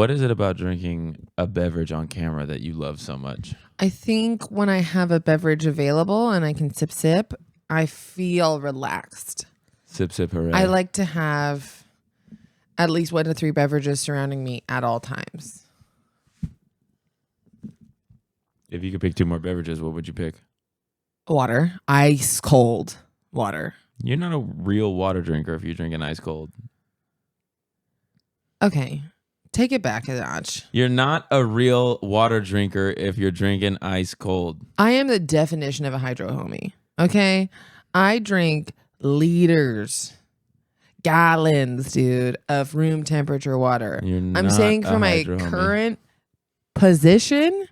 What is it about drinking a beverage on camera that you love so much? I think when I have a beverage available and I can sip, I feel relaxed. Sip, hooray. I like to have at least 1 to 3 beverages surrounding me at all times. If you could pick 2 more beverages, what would you pick? Water. Ice cold water. You're not a real water drinker if you're drinking ice cold. Okay. Take it back a notch. You're not a real water drinker if you're drinking ice cold. I am the definition of a hydro homie. Okay? I drink liters, gallons, dude, of room temperature water. I'm saying for my current position,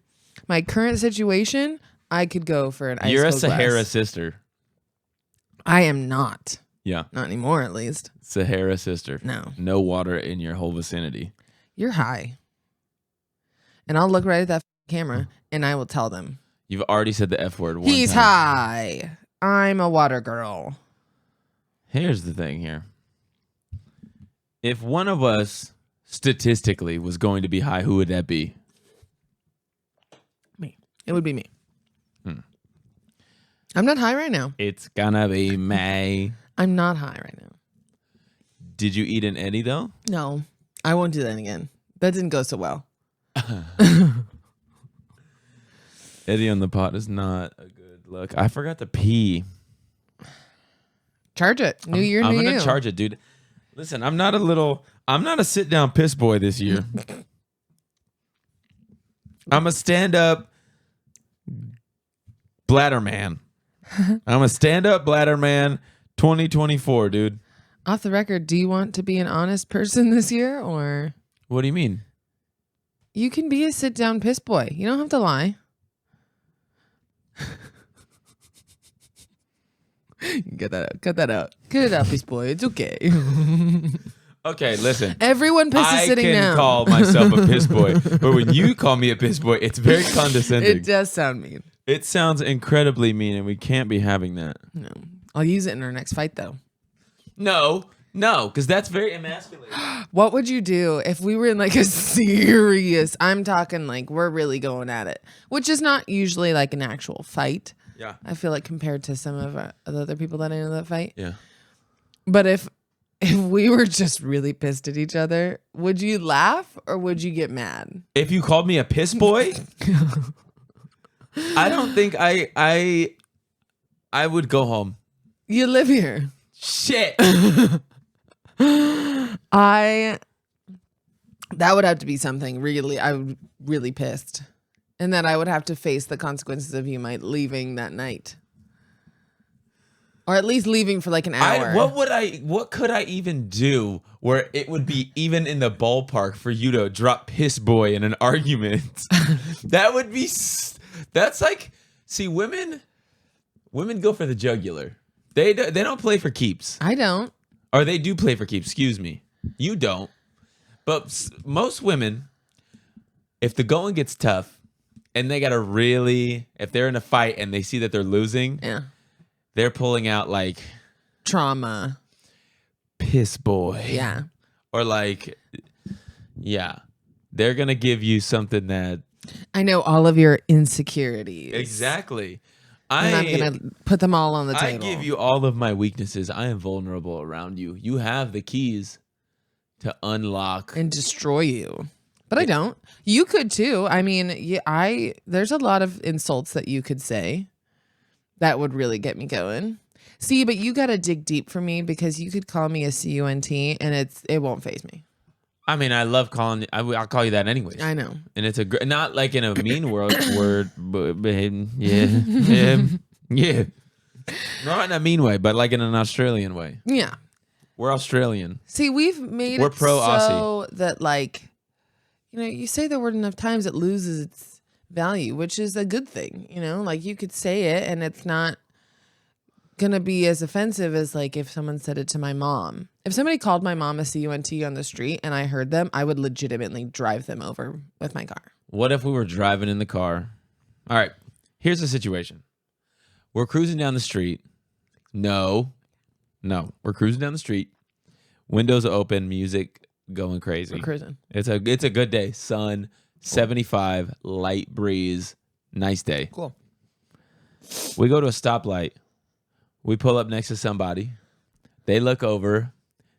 my current situation, I could go for an ice cold You're a glass. Sahara sister. I am not. Yeah. Not anymore, at least. Sahara sister. No. No water in your whole vicinity. You're high. And I'll look right at that camera and I will tell them. You've already said the F word one He's time. high. I'm a water girl. Here's the thing here. If one of us statistically was going to be high, who would that be? Me. It would be me. I'm not high right now. It's gonna be May. I'm not high right now. Did you eat an Eddie though? No, I won't do that again. That didn't go so well. Eddie on the pot is not a good look. I forgot to pee. Charge it. New year, new you. I'm gonna charge it, dude. Listen, I'm not a sit down piss boy this year. I'm a stand up bladder man. I'm a stand up bladder man 2024, dude. Off the record, do you want to be an honest person this year, or What do you mean? you can be a sit down piss boy? You don't have to lie. Get that out. Cut that out. Cut it out, piss boy. It's okay. Okay, listen. Everyone pisses sitting down. I can call myself a piss boy, but when you call me a piss boy, it's very condescending. It does sound mean. It sounds incredibly mean, and we can't be having that. No, I'll use it in our next fight, though. No, because that's very emasculating. What would you do if we were in like a serious, I'm talking like we're really going at it, which is not usually like an actual fight. Yeah. I feel like compared to some of the other people that I know that fight. Yeah. But if we were just really pissed at each other, would you laugh or would you get mad? If you called me a piss boy, I don't think I would go home. You live here. Shit. That would have to be something really, I would really pissed. And then I would have to face the consequences of you might leaving that night. Or at least leaving for like an hour. What could I even do where it would be even in the ballpark for you to drop piss boy in an argument? That would be, that's like, see, women go for the jugular. They don't play for keeps. I don't. Or they do play for keeps, excuse me. You don't. But most women, if the going gets tough and they got to really, if they're in a fight and they see that they're losing, Yeah. they're pulling out like Trauma. piss boy. Yeah. Or like, yeah, they're going to give you something that. I know all of your insecurities. Exactly. And I'm going to put them all on the table. I give you all of my weaknesses. I am vulnerable around you. You have the keys to unlock. And destroy you. But I don't. You could too. I mean, there's a lot of insults that you could say that would really get me going. See, but you got to dig deep for me because you could call me a CUNT and it won't faze me. I mean, I love calling. I'll call you that anyways. I know, and it's not like in a mean word, but yeah, not in a mean way, but like in an Australian way. Yeah, we're Australian. See, we've made we're it pro Aussie. So that like, you say the word enough times, it loses its value, which is a good thing. Like you could say it, and it's not gonna be as offensive as like if someone said it to my mom. If somebody called my mom a CUNT on the street and I heard them, I would legitimately drive them over with my car. What if we were driving in the car? All right, here's the situation. We're cruising down the street. No, we're cruising down the street. Windows open, music going crazy. We're cruising. It's a good day. Sun, 75, light breeze, nice day. Cool. We go to a stoplight. We pull up next to somebody. They look over.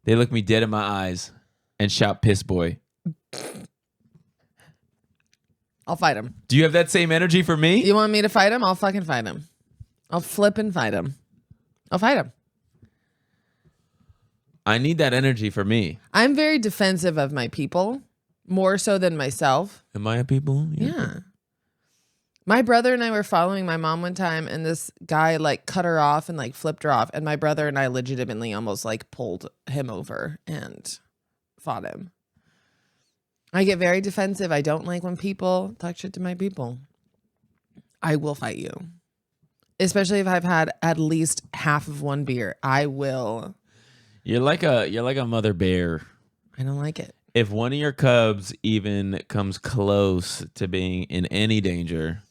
They look me dead in my eyes and shout, "Piss boy." I'll fight him. Do you have that same energy for me? You want me to fight him? I'll fucking fight him. I'll flip and fight him. I'll fight him. I need that energy for me. I'm very defensive of my people, more so than myself. Am I a people? Yeah. My brother and I were following my mom one time, and this guy like cut her off and like flipped her off. And my brother and I legitimately almost like pulled him over and fought him. I get very defensive. I don't like when people talk shit to my people. I will fight you. Especially if I've had at least half of one beer. I will. You're like a mother bear. I don't like it. If one of your cubs even comes close to being in any danger,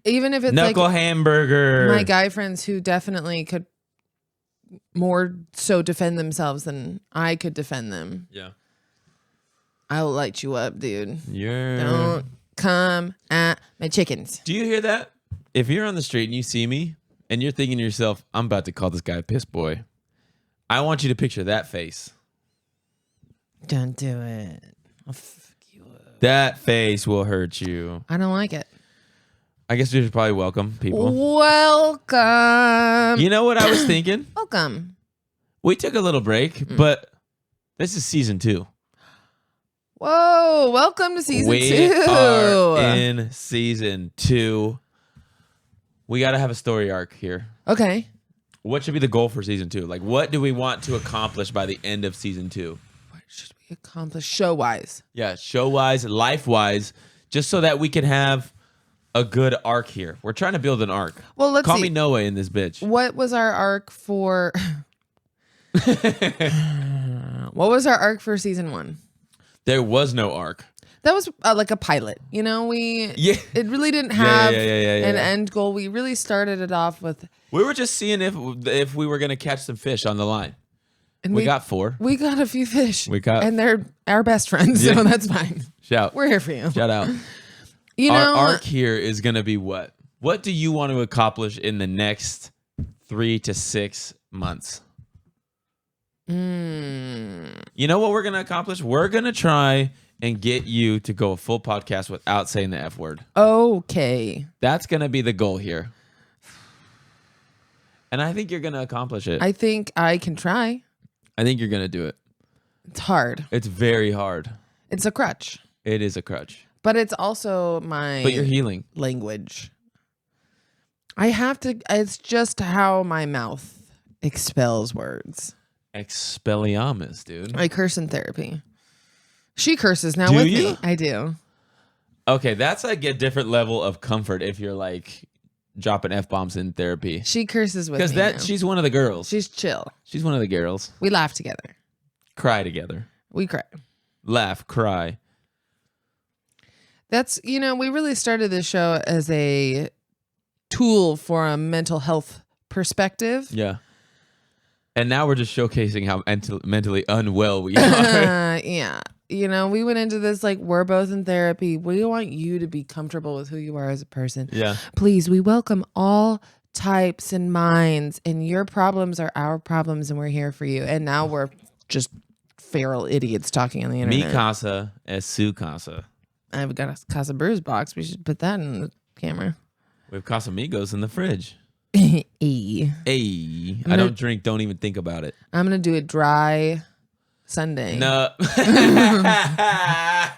Even if it's knuckle like hamburger. my guy friends who definitely could more so defend themselves than I could defend them. Yeah. I'll light you up, dude. You're... Don't come at my chickens. Do you hear that? If you're on the street and you see me and you're thinking to yourself, I'm about to call this guy a piss boy, I want you to picture that face. Don't do it. I'll fuck you up. That face will hurt you. I don't like it. I guess we should probably welcome people. Welcome. You know what I was thinking? Welcome. We took a little break, but this is season 2. Whoa. Welcome to season 2. We are in season 2. We got to have a story arc here. Okay. What should be the goal for season 2? Like, what do we want to accomplish by the end of season 2? What should we accomplish show-wise? Yeah, show-wise, life-wise, just so that we can have a good arc here. We're trying to build an arc. Well, let's Call see. me Noah in this bitch. What was our arc for... What was our arc for season 1? There was no arc. That was like a pilot. You know, it really didn't have an end goal. We really started it off with... We were just seeing if we were going to catch some fish on the line. And we got 4. We got a few fish. And they're our best friends, so that's fine. Shout. We're here for you. Shout out. You know, our arc here is going to be what? What do you want to accomplish in the next 3 to 6 months? You know what we're going to accomplish? We're going to try and get you to go a full podcast without saying the F word. Okay. That's going to be the goal here. And I think you're going to accomplish it. I think I can try. I think you're going to do it. It's hard. It's very hard. It's a crutch. It is a crutch. But it's also my But you're healing. language. I have to, it's just how my mouth expels words. Expelliarmus, dude. I curse in therapy. She curses now Do with you? me. I do. Okay, that's like a different level of comfort if you're like dropping F-bombs in therapy. She curses with me. Because now. she's one of the girls. She's chill. She's one of the girls. We laugh together. Cry together. We cry. Laugh, cry. That's, you know, we really started this show as a tool for a mental health perspective. Yeah. And now we're just showcasing how mentally unwell we are. Yeah. You know, we went into this like, we're both in therapy. We want you to be comfortable with who you are as a person. Yeah. Please, we welcome all types and minds, and your problems are our problems, and we're here for you. And now we're just feral idiots talking on the internet. Mi casa es su casa. I've got a Casa Brews box. We should put that in the camera. We have Casamigos in the fridge. E. Hey, I don't drink. Don't even think about it. I'm going to do a dry Sunday. No. I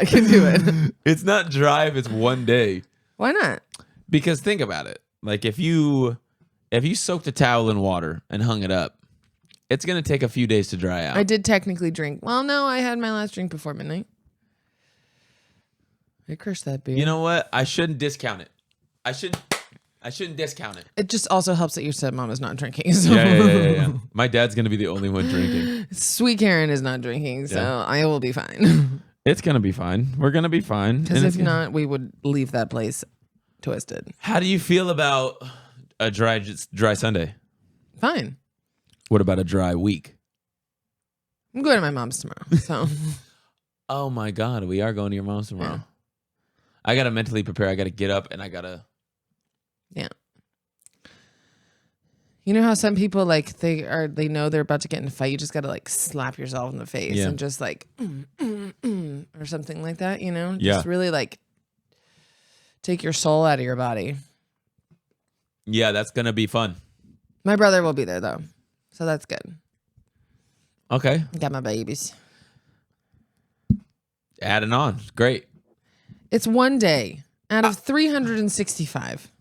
can do it. It's not dry if it's one day. Why not? Because think about it. Like if you soaked a towel in water and hung it up, it's going to take a few days to dry out. I did technically drink. Well, no, I had my last drink before midnight. I cursed that beer. You know what? I shouldn't discount it. I shouldn't discount it. It just also helps that your stepmom is not drinking. So. Yeah. My dad's going to be the only one drinking. Sweet Karen is not drinking, so Yeah. I will be fine. It's going to be fine. We're going to be fine. Because And if not, we would leave that place twisted. How do you feel about a dry Sunday? Fine. What about a dry week? I'm going to my mom's tomorrow. So. Oh my God, we are going to your mom's tomorrow. Yeah. I gotta mentally prepare. I gotta get up and I gotta. Yeah. You know how some people like they know they're about to get in a fight. You just gotta like slap yourself in the face and just like or something like that. You know, just really like take your soul out of your body. Yeah, that's gonna be fun. My brother will be there though, so that's good. Okay, Got my babies. adding on, great. It's one day out of 365.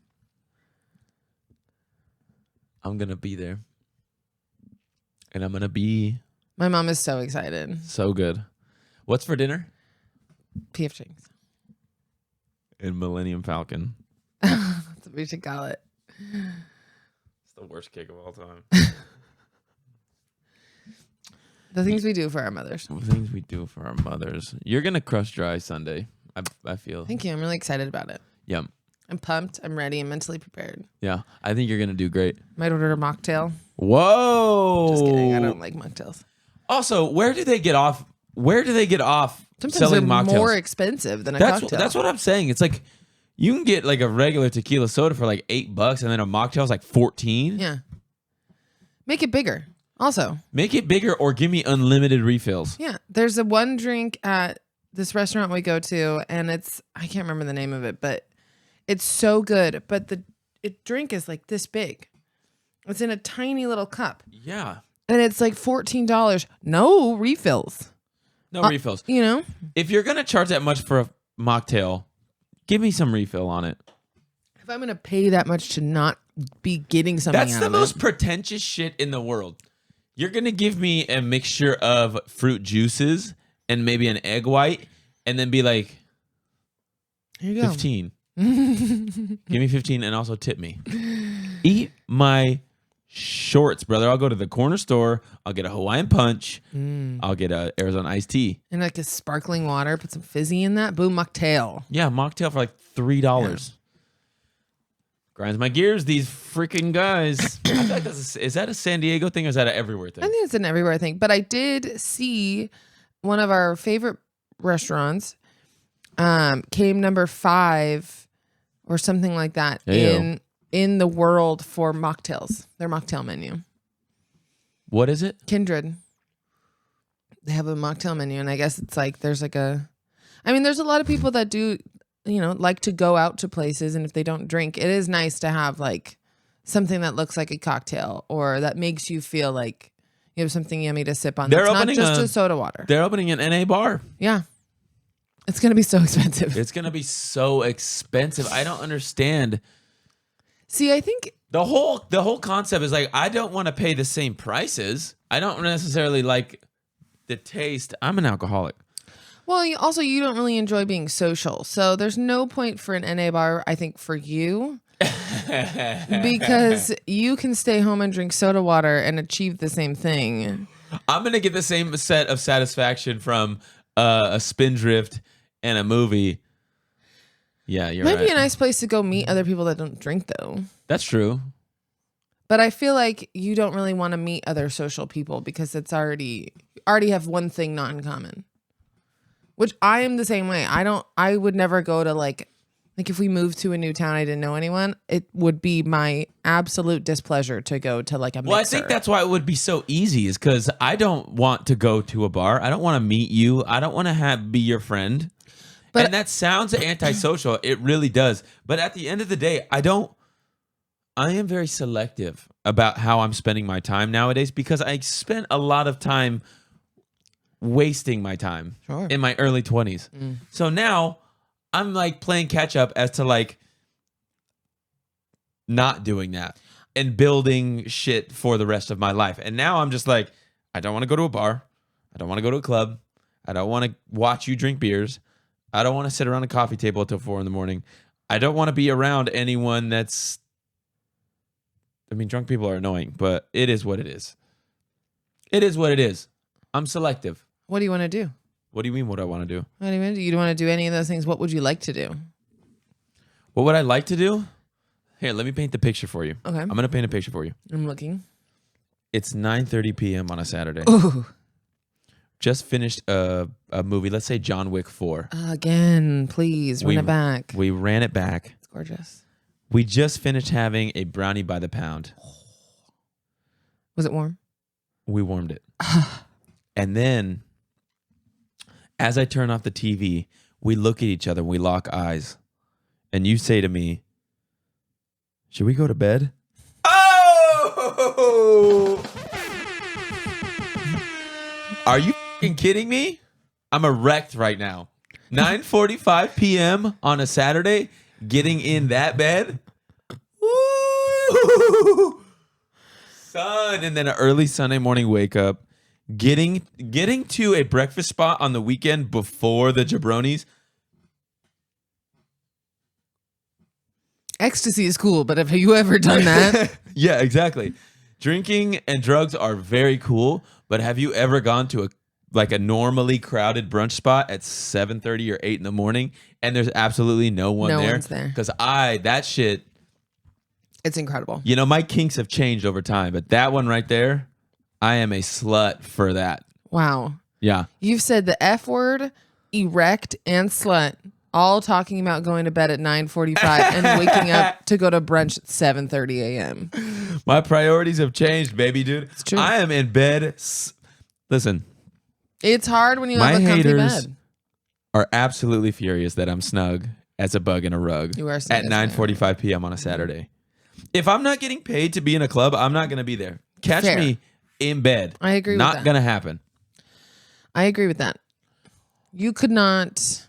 I'm gonna be there, and I'm gonna be. My mom is so excited. So good. What's for dinner? PF Chang's. And Millennium Falcon. That's what we should call it. It's the worst cake of all time. The things we do for our mothers. The things we do for our mothers. You're gonna crush dry Sunday. I feel. Thank you. I'm really excited about it. Yeah. I'm pumped. I'm ready. I'm mentally prepared. Yeah. I think you're gonna do great. Might order a mocktail. Whoa. Just kidding. I don't like mocktails. Also, where do they get off? Sometimes selling they're mocktails? more expensive than a cocktail. That's what I'm saying. It's like you can get like a regular tequila soda for like $8, and then a mocktail is like 14. Yeah. Make it bigger. Also, make it bigger or give me unlimited refills. Yeah. There's a one drink at this restaurant we go to, and I can't remember the name of it, but it's so good. But the drink is like this big. It's in a tiny little cup. Yeah. And it's like $14. No refills. No refills. You know? If you're going to charge that much for a mocktail, give me some refill on it. If I'm going to pay that much to not be getting something That's out the of most it. pretentious shit in the world. You're going to give me a mixture of fruit juices and maybe an egg white and then be like, here you go. 15. Give me 15 and also tip me. Eat my shorts, brother. I'll go to the corner store. I'll get a Hawaiian punch. I'll get a Arizona iced tea. And like a sparkling water. Put some fizzy in that. Boom, mocktail. Yeah, mocktail for like $3. Yeah. Grinds my gears, these freaking guys. I feel like is that a San Diego thing or is that an everywhere thing? I think it's an everywhere thing. But I did see one of our favorite restaurants came number 5 or something like that in the world for mocktails. Their mocktail menu. What is it? Kindred. They have a mocktail menu, and I guess it's like there's a lot of people that do, like to go out to places, and if they don't drink, it is nice to have like something that looks like a cocktail or that makes you feel like you have something yummy to sip on. It's not just a soda water. They're opening an NA bar. Yeah. It's going to be so expensive. It's going to be so expensive. I don't understand. See, I think the whole concept is like, I don't want to pay the same prices. I don't necessarily like the taste. I'm an alcoholic. Well, you don't really enjoy being social. So there's no point for an NA bar, I think, for you. Because you can stay home and drink soda water and achieve the same thing. I'm going to get the same set of satisfaction from a Spindrift and a movie. Yeah, you're right. Might be a nice place to go meet other people that don't drink, though. That's true. But I feel like you don't really want to meet other social people because it's already have one thing not in common. Which I am the same way. I would never go to like if we moved to a new town, I didn't know anyone. It would be my absolute displeasure to go to like a mixer. Well, I think that's why it would be so easy is because I don't want to go to a bar. I don't want to meet you. I don't want to be your friend. And that sounds antisocial. It really does. But at the end of the day, I am very selective about how I'm spending my time nowadays because I spent a lot of time wasting my time in my early 20s. So now I'm like playing catch up as to like not doing that and building shit for the rest of my life. And now I'm just like, I don't want to go to a bar. I don't want to go to a club. I don't want to watch you drink beers. I don't want to sit around a coffee table until 4 a.m. I don't want to be around anyone drunk people are annoying, but it is what it is. It is what it is. I'm selective. What do you want to do? What do you mean what I want to do? What do you want to do? You don't want to do any of those things. What would you like to do? What would I like to do? Here, let me paint the picture for you. Okay. I'm going to paint a picture for you. I'm looking. It's 9:30 p.m. on a Saturday. Ooh. just finished a movie. Let's say John Wick 4. Again, please run it back. We ran it back. It's gorgeous. We just finished having a brownie by the pound. Was it warm? We warmed it. And then, as I turn off the TV, we look at each other and we lock eyes. And you say to me, should we go to bed? Oh! Are you f***ing kidding me? I'm erect right now. 9:45 p.m. on a Saturday, getting in that bed. Woo! Son, and then an early Sunday morning wake up, getting to a breakfast spot on the weekend before the jabronis. Ecstasy is cool, but have you ever done that? Yeah, exactly. Drinking and drugs are very cool, but have you ever gone to a normally crowded brunch spot at 7:30 or 8 in the morning and there's absolutely no one there? No one's there. Because that shit, it's incredible. you know, my kinks have changed over time, but that one right there, I am a slut for that. Wow. Yeah. You've said the F word, erect, and slut, all talking about going to bed at 9:45 and waking up to go to brunch at 7:30 a.m. My priorities have changed, baby dude. It's true. I am in bed. Listen, It's hard when you my have a comfy haters bed. are absolutely furious that I'm snug as a bug in a rug You are snug at as a bug. 9:45 p.m. on a Saturday. If I'm not getting paid to be in a club, I'm not going to be there. Catch Fair. me in bed. I agree with Not that. going to happen. I agree with that. You could not,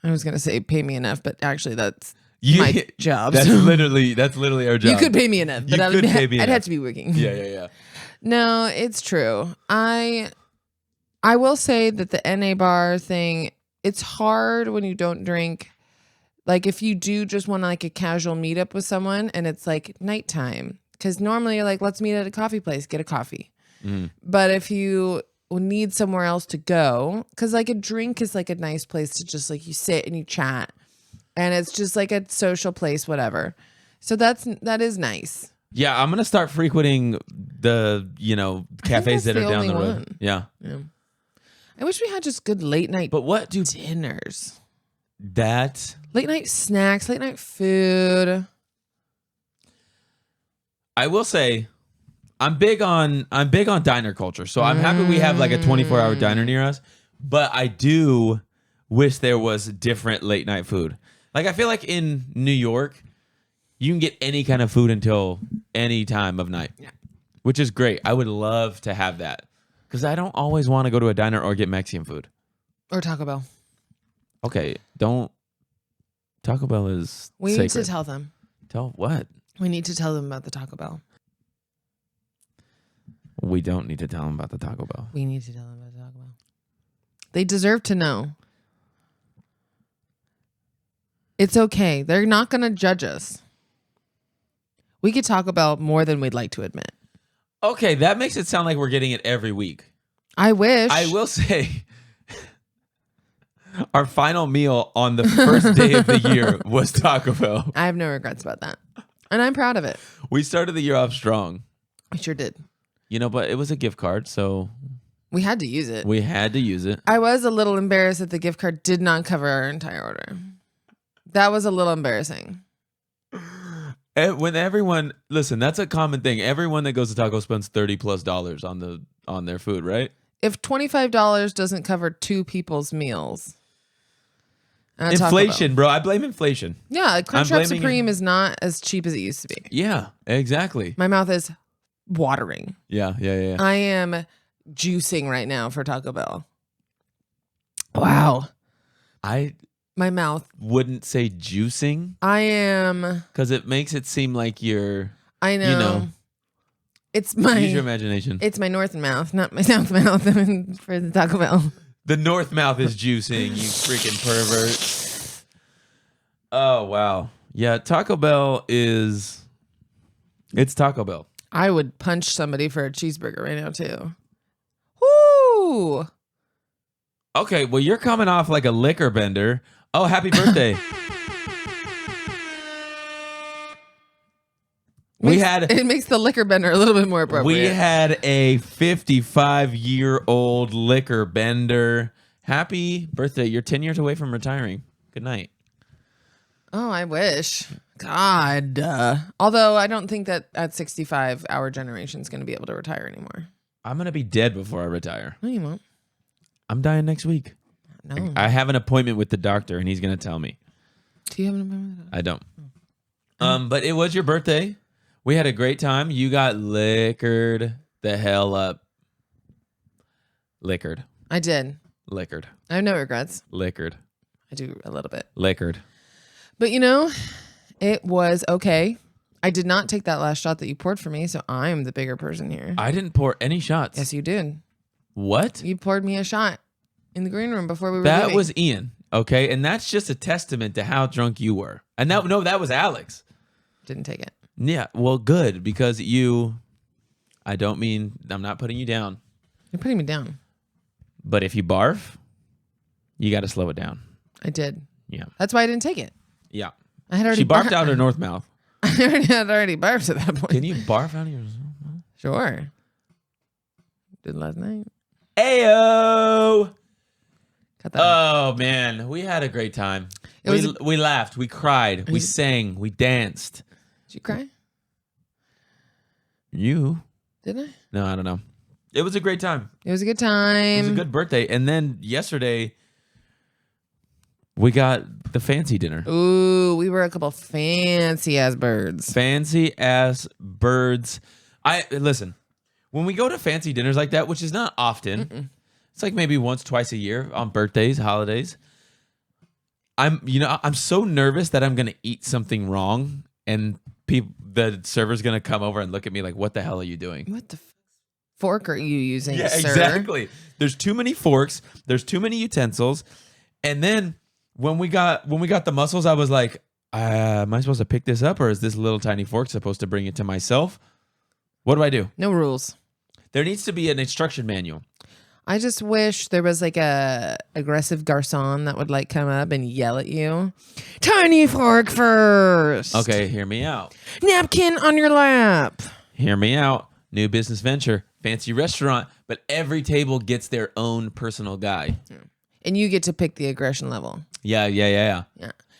I was going to say pay me enough, but actually that's my job. That's so literally our job. you could pay me enough, but You could pay me I'd enough. have to be working. Yeah. No, it's true. I will say that the NA bar thing, it's hard when you don't drink. Like if you do just want like a casual meetup with someone and it's like nighttime, because normally you're like, let's meet at a coffee place, get a coffee. But if you need somewhere else to go, because like a drink is like a nice place to just like you sit and you chat, and it's just like a social place, whatever. So that is nice. Yeah, I'm going to start frequenting the, cafes that that's are the down the only road. one. Yeah. I wish we had just good late night But what do dinners, that late night snacks, late night food. I will say I'm big on diner culture. So I'm happy we have like a 24-hour diner near us, but I do wish there was different late night food. Like I feel like in New York, you can get any kind of food until any time of night. Yeah. Which is great. I would love to have that. Cuz I don't always want to go to a diner or get Mexican food. Or Taco Bell. Okay, Taco Bell is We sacred. need to tell them. Tell what? We need to tell them about the Taco Bell. We don't need to tell them about the Taco Bell. We need to tell them about Taco Bell. They deserve to know. It's okay. They're not going to judge us. We get Taco Bell more than we'd like to admit. Okay, that makes it sound like we're getting it every week. I wish. I will say, our final meal on the first day of the year was Taco Bell. I have no regrets about that. And I'm proud of it. We started the year off strong. I sure did. But it was a gift card, so We had to use it. we had to use it. I was a little embarrassed that the gift card did not cover our entire order. That was a little embarrassing. When everyone, listen, that's a common thing. Everyone that goes to Taco spends $30+ on their food, right? If $25 doesn't cover two people's meals. at Taco Inflation, bro. I blame inflation. Bell. Yeah, Crunchwrap blaming Supreme is not as cheap as it used to be. Yeah, exactly. My mouth is watering. Yeah. I am juicing right now for Taco Bell. Wow. I My mouth. wouldn't say juicing I am. because it makes it seem like you're, I know. you know, It's my. use your imagination. It's my north mouth, not my south mouth for the Taco Bell. The north mouth is juicing, you freaking pervert. Oh, wow. Yeah, Taco Bell it's Taco Bell. I would punch somebody for a cheeseburger right now too. Woo! Okay, well, you're coming off like a liquor bender. Oh, happy birthday. It makes the liquor bender a little bit more appropriate. We had a 55-year-old liquor bender. Happy birthday. You're 10 years away from retiring. Good night. Oh, I wish. God. Although I don't think that at 65, our generation's going to be able to retire anymore. I'm going to be dead before I retire. No, you won't. I'm dying next week. No. I have an appointment with the doctor, and he's going to tell me. Do you have an appointment? I don't. But it was your birthday. We had a great time. You got liquored the hell up. Liquored. I did. Liquored. I have no regrets. Liquored. I do a little bit. Liquored. But it was okay. I did not take that last shot that you poured for me, so I'm the bigger person here. I didn't pour any shots. Yes, you did. What? You poured me a shot in the green room before we were That leaving. was Ian, okay? And that's just a testament to how drunk you were. And that was Alex. Didn't take it. Yeah, well, good, because I'm not putting you down. You're putting me down. But if you barf, you got to slow it down. I did. Yeah. That's why I didn't take it. Yeah. I had already She barfed out her north mouth. I had already barfed at that point. Can you barf out of your mouth? Sure. Did last night. Ayo! Cut that. Oh, man. We had a great time. We laughed. We cried. We sang. We danced. Did you cry? You? Did I? No, I don't know. It was a great time. It was a good time. It was a good birthday. And then yesterday, we got the fancy dinner. Ooh, we were a couple fancy ass birds. Fancy ass birds. Listen, when we go to fancy dinners like that, which is not often, it's like maybe once, twice a year on birthdays, holidays. I'm so nervous that I'm gonna eat something wrong, and the server's gonna come over and look at me like, "What the hell are you doing? What the fork are you using, Yeah, sir?" exactly. There's too many forks. There's too many utensils. And then when we got the mussels, I was like, am I supposed to pick this up, or is this little tiny fork supposed to bring it to myself? What do I do? No rules. There needs to be an instruction manual. I just wish there was like a aggressive garçon that would like come up and yell at you. Tiny fork first. Okay, hear me out. Napkin on your lap. Hear me out. New business venture, fancy restaurant, but every table gets their own personal guy. And you get to pick the aggression level. Yeah. Yeah.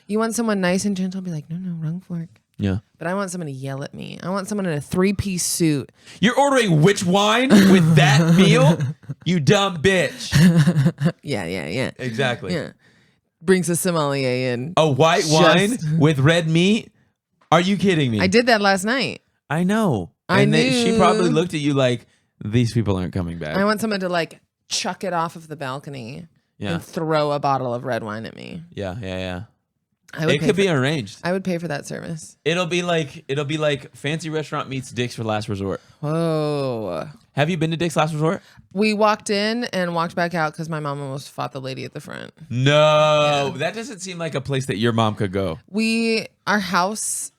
You want someone nice and gentle, be like, no, wrong fork. Yeah. But I want someone to yell at me. I want someone in a 3-piece suit. You're ordering which wine with that meal? You dumb bitch. Yeah. Exactly. Yeah. Brings a sommelier in. A white wine with red meat? Are you kidding me? I did that last night. I know. I And knew. she probably looked at you like, these people aren't coming back. I want someone to like chuck it off of the balcony Yeah. and throw a bottle of red wine at me. Yeah. It It could be arranged. I would pay for that service. It'll be like fancy restaurant meets Dick's for Last Resort. Whoa. Have you been to Dick's Last Resort? We walked in and walked back out because my mom almost fought the lady at the front. No, that doesn't seem like a place that your mom could go. Our house,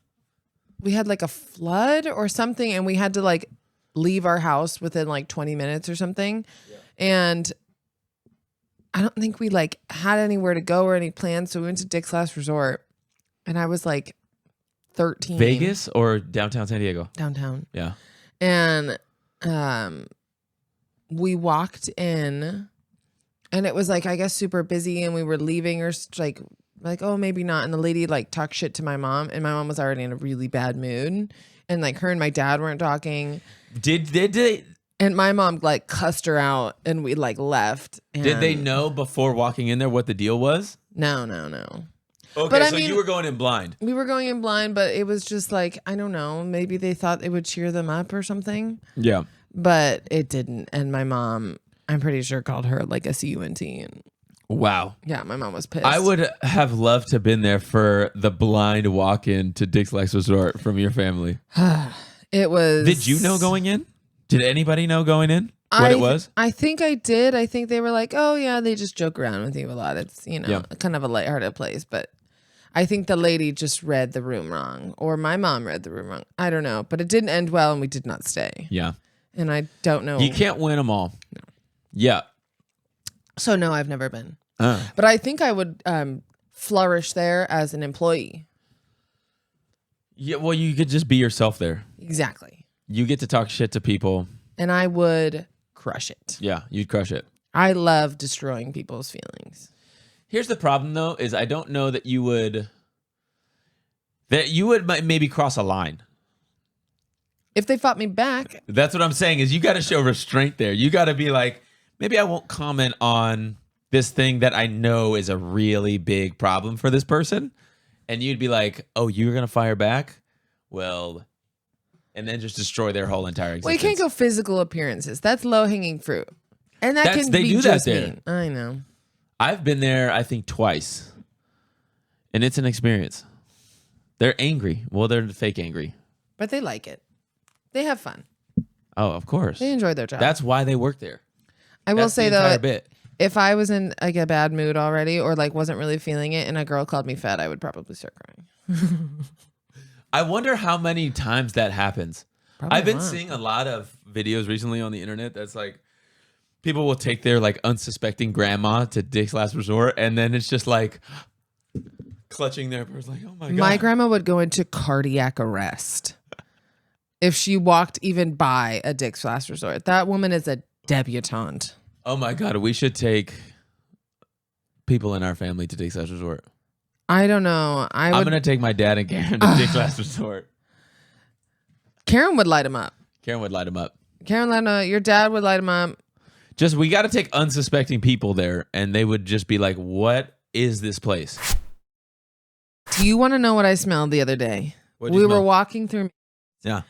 we had like a flood or something, and we had to like leave our house within like 20 minutes or something. Yeah. And I don't think we like had anywhere to go or any plans. So we went to Dick's Last Resort, and I was like 13. Vegas or downtown San Diego? Downtown. Yeah. And we walked in, and it was like, I guess, super busy, and we were leaving, or like, oh, maybe not. And the lady like talked shit to my mom, and my mom was already in a really bad mood, and like her and my dad weren't talking. Did they? And my mom like cussed her out, and we like left. And Did they know before walking in there what the deal was? No. Okay, But I so mean, you were going in blind. We were going in blind, but it was just like, I don't know, maybe they thought it would cheer them up or something. Yeah. But it didn't. And my mom, I'm pretty sure, called her like a CUNT. And Wow. yeah, my mom was pissed. I would have loved to have been there for the blind walk-in to Dick's Last Resort from your family. It was. Did you know going in? Did anybody know going in what it was? I think I did. I think they were like, oh, yeah, they just joke around with you a lot. It's, Yeah. kind of a lighthearted place. But I think the lady just read the room wrong, or my mom read the room wrong. I don't know. But it didn't end well, and we did not stay. Yeah. And I don't know. You can't win them all. No. Yeah. So, no, I've never been. But I think I would flourish there as an employee. Yeah, well, you could just be yourself there. Exactly. You get to talk shit to people. And I would crush it. Yeah, you'd crush it. I love destroying people's feelings. Here's the problem, though, is I don't know that you would maybe cross a line. If they fought me back. That's what I'm saying is you got to show restraint there. You got to be like, maybe I won't comment on this thing that I know is a really big problem for this person. And you'd be like, oh, you're going to fire back? Well, and then just destroy their whole entire existence. Well, you can't go physical appearances. That's low-hanging fruit. And that can they be do just that there. mean. I know. I've been there, I think, twice. And it's an experience. They're angry. Well, they're fake angry. But they like it. They have fun. Oh, of course. They enjoy their job. That's why they work there. I will say, though, bit. if I was in like a bad mood already or like wasn't really feeling it and a girl called me fat, I would probably start crying. I wonder how many times that happens. Probably I've been a lot. seeing a lot of videos recently on the internet that's like people will take their like unsuspecting grandma to Dick's Last Resort and then it's just like clutching their purse like, oh my God. My grandma would go into cardiac arrest if she walked even by a Dick's Last Resort. That woman is a debutante. Oh my God, we should take people in our family to Dick's Last Resort. I don't know. I'm going to take my dad and Karen to Dick's Last Resort. Karen would light him up. Karen would light him up. Your dad would light him up. Just, we got to take unsuspecting people there and they would just be like, what is this place? Do you want to know what I smelled the other day? What'd you We were smell? walking through Yeah.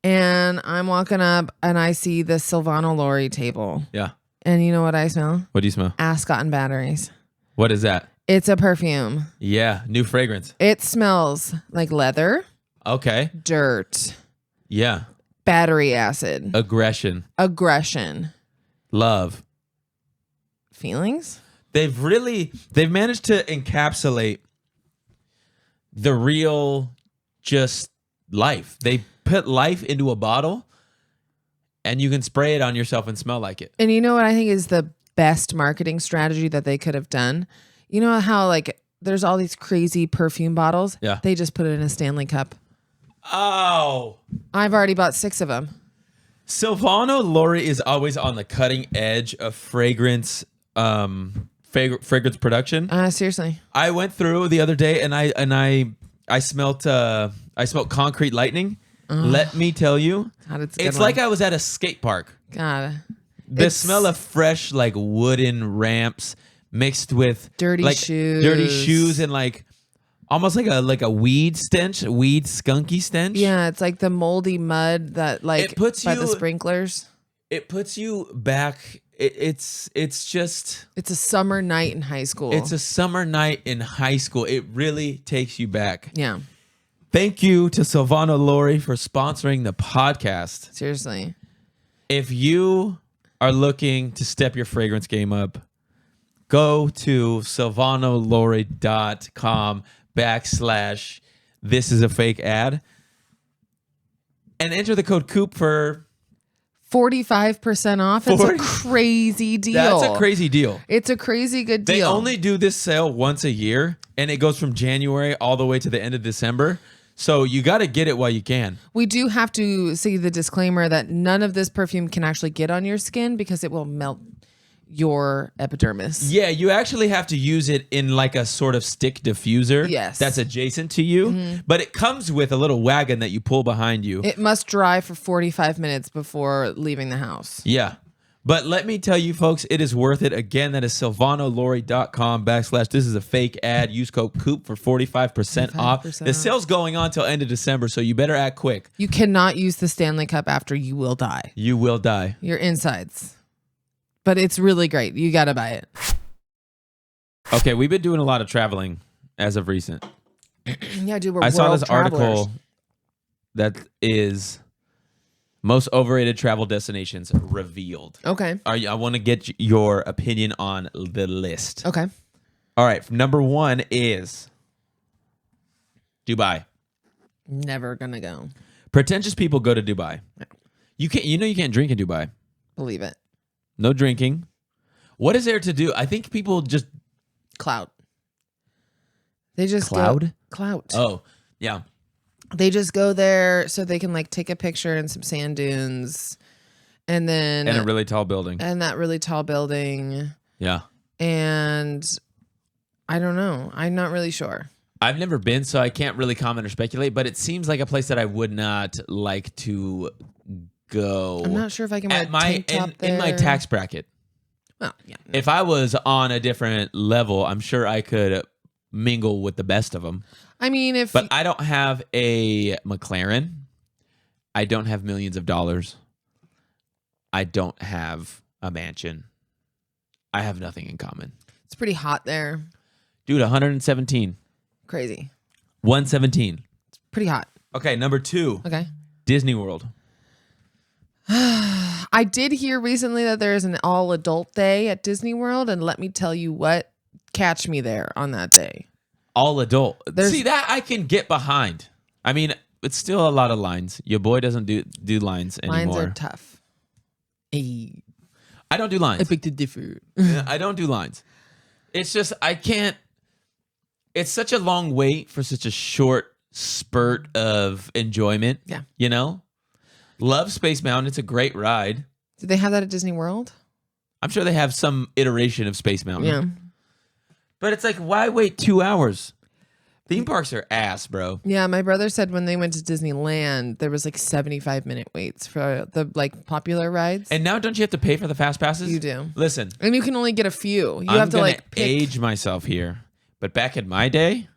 and I'm walking up and I see the Silvano Lori table. Yeah. And you know what I smell? What do you smell? Ascot and batteries. What is that? It's a perfume. Yeah. New fragrance. It smells like leather, Okay. dirt, Yeah. battery acid, Aggression. aggression, Love. feelings. They've managed to encapsulate the real just life. They put life into a bottle and you can spray it on yourself and smell like it. And you know what I think is the best marketing strategy that they could have done? You know how like there's all these crazy perfume bottles? Yeah. They just put it in a Stanley cup. Oh. I've already bought 6 of them. Silvano Lori is always on the cutting edge of fragrance fragrance production. Seriously. I went through the other day and I smelt Concrete Lightning. Let me tell you, God, it's a good it's one. like I was at a skate park. God. The smell of fresh like wooden ramps mixed with Dirty like shoes. dirty shoes and like almost like a weed stench, weed skunky stench. Yeah, it's like the moldy mud that like It puts by you- the sprinklers. It puts you back. It's just It's a summer night in high school. it's a summer night in high school. It really takes you back. yeah, Thank you to Silvano Lori for sponsoring the podcast. seriously. If you are looking to step your fragrance game up, go to silvanolori.com/this is a fake ad and enter the code COOP for 45% off. It's 40 a crazy deal. That's a crazy deal. It's a crazy good They deal. only do this sale once a year and it goes from January all the way to the end of December. So you got to get it while you can. We do have to see the disclaimer that none of this perfume can actually get on your skin because it will melt your epidermis. Yeah, you actually have to use it in like a sort of stick diffuser. Yes. That's adjacent to you. But it comes with a little wagon that you pull behind you. It must dry for 45 minutes before leaving the house. Yeah. But let me tell you, folks, it is worth it. Again, that is silvanolori.com/this is a fake ad. Use code COOP for 45% off. 45% The off. sale's going on till end of December, so you better act quick. You cannot use the Stanley Cup after you will die. You will die. Your insides. But it's really great. You got to buy it. Okay, we've been doing a lot of traveling as of recent. Yeah, dude, we're I saw world this travelers. article that is most overrated travel destinations revealed. Okay. I want to get your opinion on the list. Okay. All right, number 1 is Dubai. Never gonna go. Pretentious people go to Dubai. You can't drink in Dubai. Believe it. No drinking. What is there to do? I think people just Clout. They just Cloud? Go, clout. Oh, yeah. They just go there so they can like take a picture in some sand dunes, and then And a really tall building. and that really tall building. Yeah. And I don't know. I'm not really sure. I've never been, so I can't really comment or speculate, but it seems like a place that I would not like to go. I'm not sure if I can wear At a tank top there. in my tax bracket. Well, yeah. If I was on a different level, I'm sure I could mingle with the best of them. I mean, if But I don't have a McLaren. I don't have millions of dollars. I don't have a mansion. I have nothing in common. it's pretty hot there, Dude, 117. crazy, 117. pretty hot. Okay, number 2. Okay. Disney World. I did hear recently that there is an all adult day at Disney World, and let me tell you what, catch me there on that day. All adult. There's- See, that I can get behind. I mean, it's still a lot of lines. Your boy doesn't do lines anymore. Lines are tough. Hey, I don't do lines. I beg to differ. Yeah, I don't do lines. It's just, I can't. It's such a long wait for such a short spurt of enjoyment. Yeah. You know? Love Space Mountain. It's a great ride. Do they have that at Disney World? I'm sure they have some iteration of Space Mountain. Yeah. But it's like, why wait 2 hours? Theme parks are ass, bro. Yeah, my brother said when they went to Disneyland, there was like 75-minute waits for the like popular rides. And now don't you have to pay for the fast passes? You do. Listen. And you can only get a few. You I'm have to gonna like pick. age myself here. But back in my day,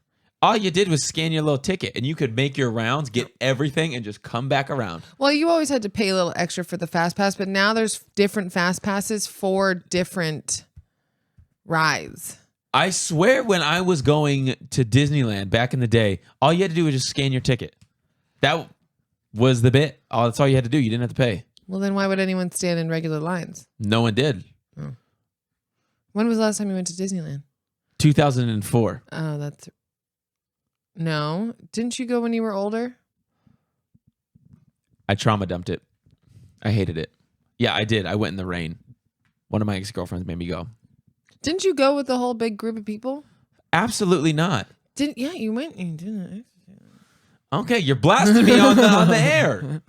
all you did was scan your little ticket and you could make your rounds, get everything, and just come back around. Well, you always had to pay a little extra for the fast pass, but now there's different fast passes for different rides. I swear when I was going to Disneyland back in the day, all you had to do was just scan your ticket. That was the bit. Oh, that's all you had to do. You didn't have to pay. Well, then why would anyone stand in regular lines? No one did. When was the last time you went to Disneyland? 2004. Oh, that's... No. Didn't you go when you were older? I trauma dumped it. I hated it. Yeah, I did. I went in the rain. One of my ex-girlfriends made me go. Didn't you go with the whole big group of people? Absolutely not. Yeah, you went. You didn't. Okay, you're blasting me on the air.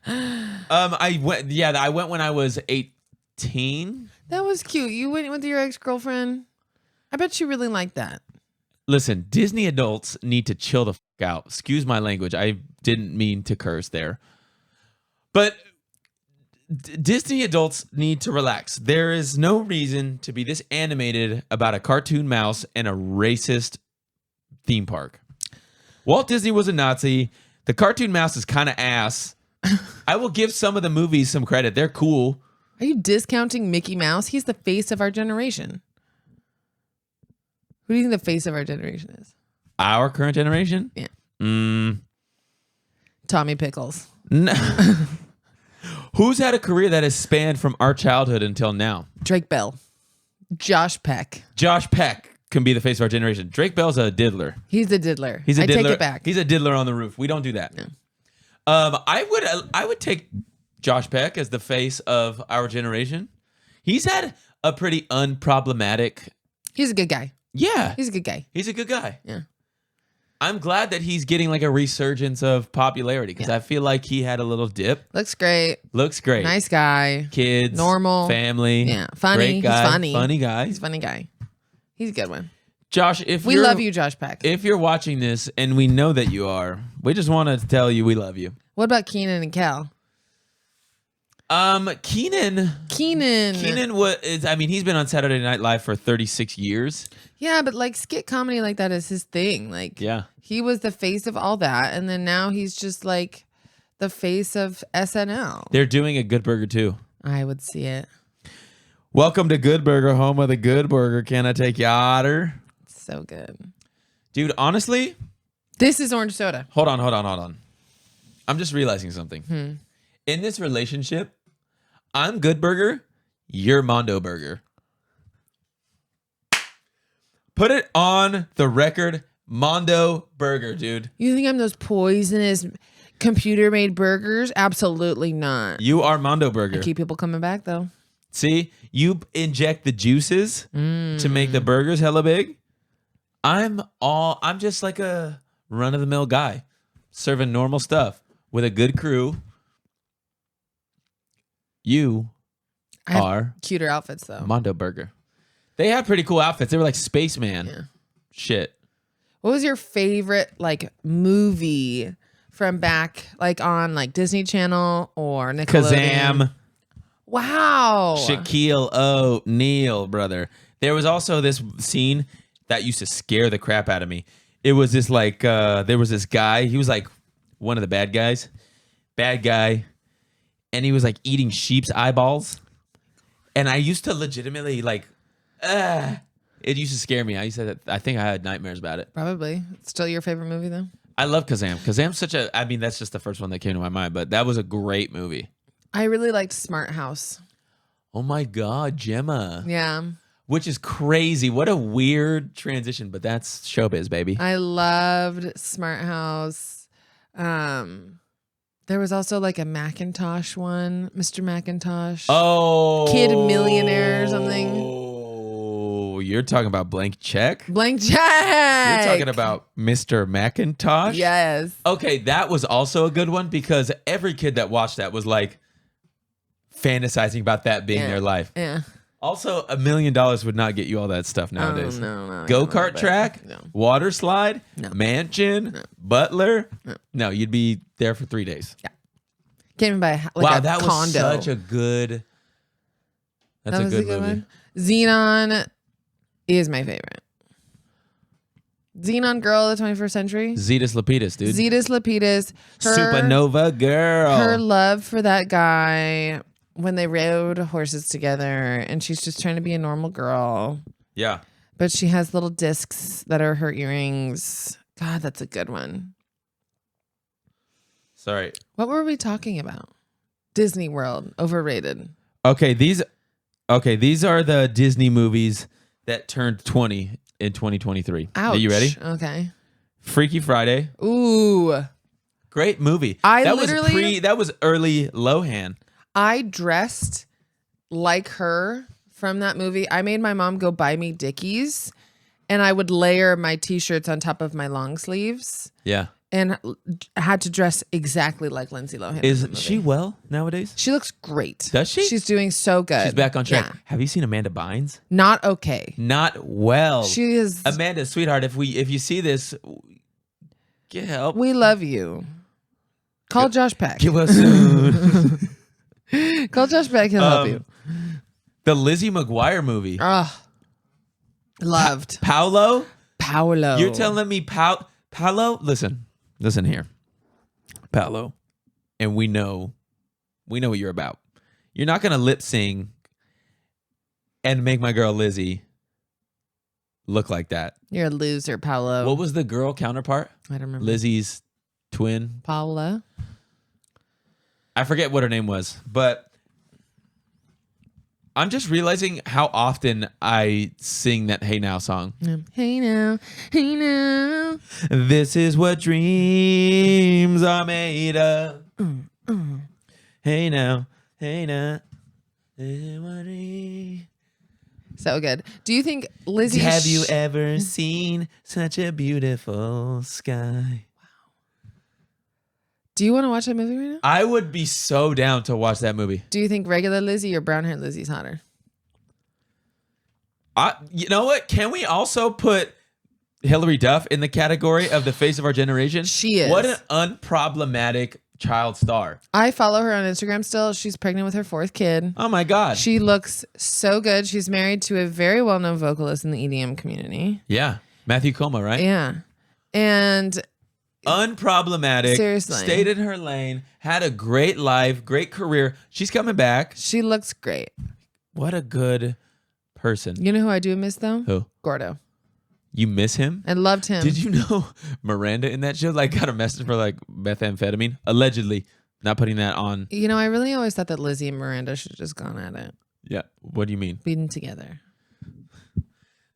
I went. Yeah, I went when I was 18. That was cute. You went with your ex-girlfriend. I bet you really liked that. Listen, Disney adults need to chill the fuck out. Excuse my language. I didn't mean to curse there. But Disney adults need to relax. There is no reason to be this animated about a cartoon mouse and a racist theme park. Walt Disney was a Nazi. The cartoon mouse is kind of ass. I will give some of the movies some credit. They're cool. Are you discounting Mickey Mouse? He's the face of our generation. Who do you think the face of our generation is? Our current generation? Yeah. Tommy Pickles. No. Who's had a career that has spanned from our childhood until now? Drake Bell. Josh Peck. Josh Peck can be the face of our generation. Drake Bell's a diddler. He's a diddler. He's a diddler. Take it back. He's a diddler on the roof. We don't do that. No. I would take Josh Peck as the face of our generation. He's had a pretty unproblematic. He's a good guy. Yeah. He's a good guy. He's a good guy. Yeah. I'm glad that he's getting like a resurgence of popularity because I feel like he had a little dip. Looks great. Looks great. Nice guy. Kids. Normal. Family. Yeah. Funny. Great guy, He's funny. Funny guy. He's a funny guy. He's a good one. Josh, if We love you, Josh Peck. If you're watching this, and we know that you are, we just want to tell you we love you. What about Keenan and Kel? Keenan he's been on Saturday Night Live for 36 years. Yeah, but like skit comedy like that is his thing. Like, yeah, he was the face of all that, and then now he's just like the face of SNL. They're doing a Good Burger too. I would see it. Welcome to Good Burger, home of the Good Burger. Can I take you otter? So good. Dude, honestly. This is orange soda. Hold on. I'm just realizing something. In this relationship, I'm Good Burger, you're Mondo Burger. Put it on the record, Mondo Burger, dude. You think I'm those poisonous computer-made burgers? Absolutely not. You are Mondo Burger. I keep people coming back, though. See, you inject the juices to make the burgers hella big. I'm just like a run-of-the-mill guy. serving normal stuff with a good crew. You I have are cuter outfits though. Mondo Burger. They had pretty cool outfits. They were like spaceman Yeah. shit. What was your favorite like movie from back like on like Disney Channel or Nickelodeon? Kazam. Wow. Shaquille O'Neal, brother. There was also this scene that used to scare the crap out of me. It was this like, there was this guy. He was like one of the bad guys. Bad guy. And he was like eating sheep's eyeballs. And I used to legitimately like, it used to scare me. I think I had nightmares about it. Probably. Still your favorite movie though? I love Kazam. Kazam's that's just the first one that came to my mind, but that was a great movie. I really liked Smart House. Oh my God, Gemma. Yeah. Which is crazy. What a weird transition, but that's showbiz, baby. I loved Smart House. There was also like a Macintosh one, Mr. Macintosh. Oh. Kid Millionaire or something. Oh, you're talking about Blank Check? Blank Check. You're talking about Mr. Macintosh? Yes. Okay, that was also a good one because every kid that watched that was like fantasizing about that being their life. Yeah. Also, $1 million would not get you all that stuff nowadays. No. Go-kart track, No. water slide, No. mansion, butler. No, you'd be there for 3 days. Yeah. Can't even buy like Wow, a that condo. was such a good. That's That a was good movie. one. Xenon is my favorite. Xenon Girl of the 21st Century. Zetas Lapidus, dude. Zetas Lapidus. Supernova girl. Her love for that guy when they rode horses together, and she's just trying to be a normal girl, Yeah. but she has little discs that are her earrings. God, that's a good one. Sorry. What were we talking about? Disney World, overrated. Okay, these are the Disney movies that turned 20 in 2023. Ouch. Are you ready? Okay. Freaky Friday. Ooh. Great movie. I that literally- that was early Lohan. I dressed like her from that movie. I made my mom go buy me Dickies, and I would layer my t-shirts on top of my long sleeves Yeah. and had to dress exactly like Lindsay Lohan. Is in the she movie. well nowadays? She looks great. Does she? She's doing so good. She's back on track. Yeah. Have you seen Amanda Bynes? Not okay. Not well. She is. Amanda, sweetheart, if you see this, get help. We love you. Call Josh Peck. Give us soon. Call Josh Peck. He'll help you. The Lizzie McGuire movie. Oh, loved. Paolo? Paolo. You're telling me Paolo? Listen here. Paolo. And we know what you're about. You're not going to lip sing and make my girl Lizzie look like that. You're a loser, Paolo. What was the girl counterpart? I don't remember. Lizzie's twin. Paula. I forget what her name was, but I'm just realizing how often I sing that Hey Now song. Hey now, hey now. This is what dreams are made of. Hey now, hey now. So good. Do you think Lizzie? Have you ever seen such a beautiful sky? Do you want to watch that movie right now? I would be so down to watch that movie. Do you think regular Lizzie or brown hair Lizzie's hotter? You know what? Can we also put Hillary Duff in the category of the face of our generation? She is. What an unproblematic child star. I follow her on Instagram still. She's pregnant with her 4th kid. Oh my God. She looks so good. She's married to a very well-known vocalist in the EDM community. Yeah. Matthew Coma, right? Yeah. And Unproblematic. Seriously. Stayed in her lane. Had a great life, great career. She's coming back. she looks great. What a good person. You know who I do miss though? Who? Gordo. You miss him? I loved him. Did you know Miranda in that show like got a message for like methamphetamine? Allegedly. Not putting that on. You know, I really always thought that Lizzie and Miranda should have just gone at it. Yeah. What do you mean? Being together.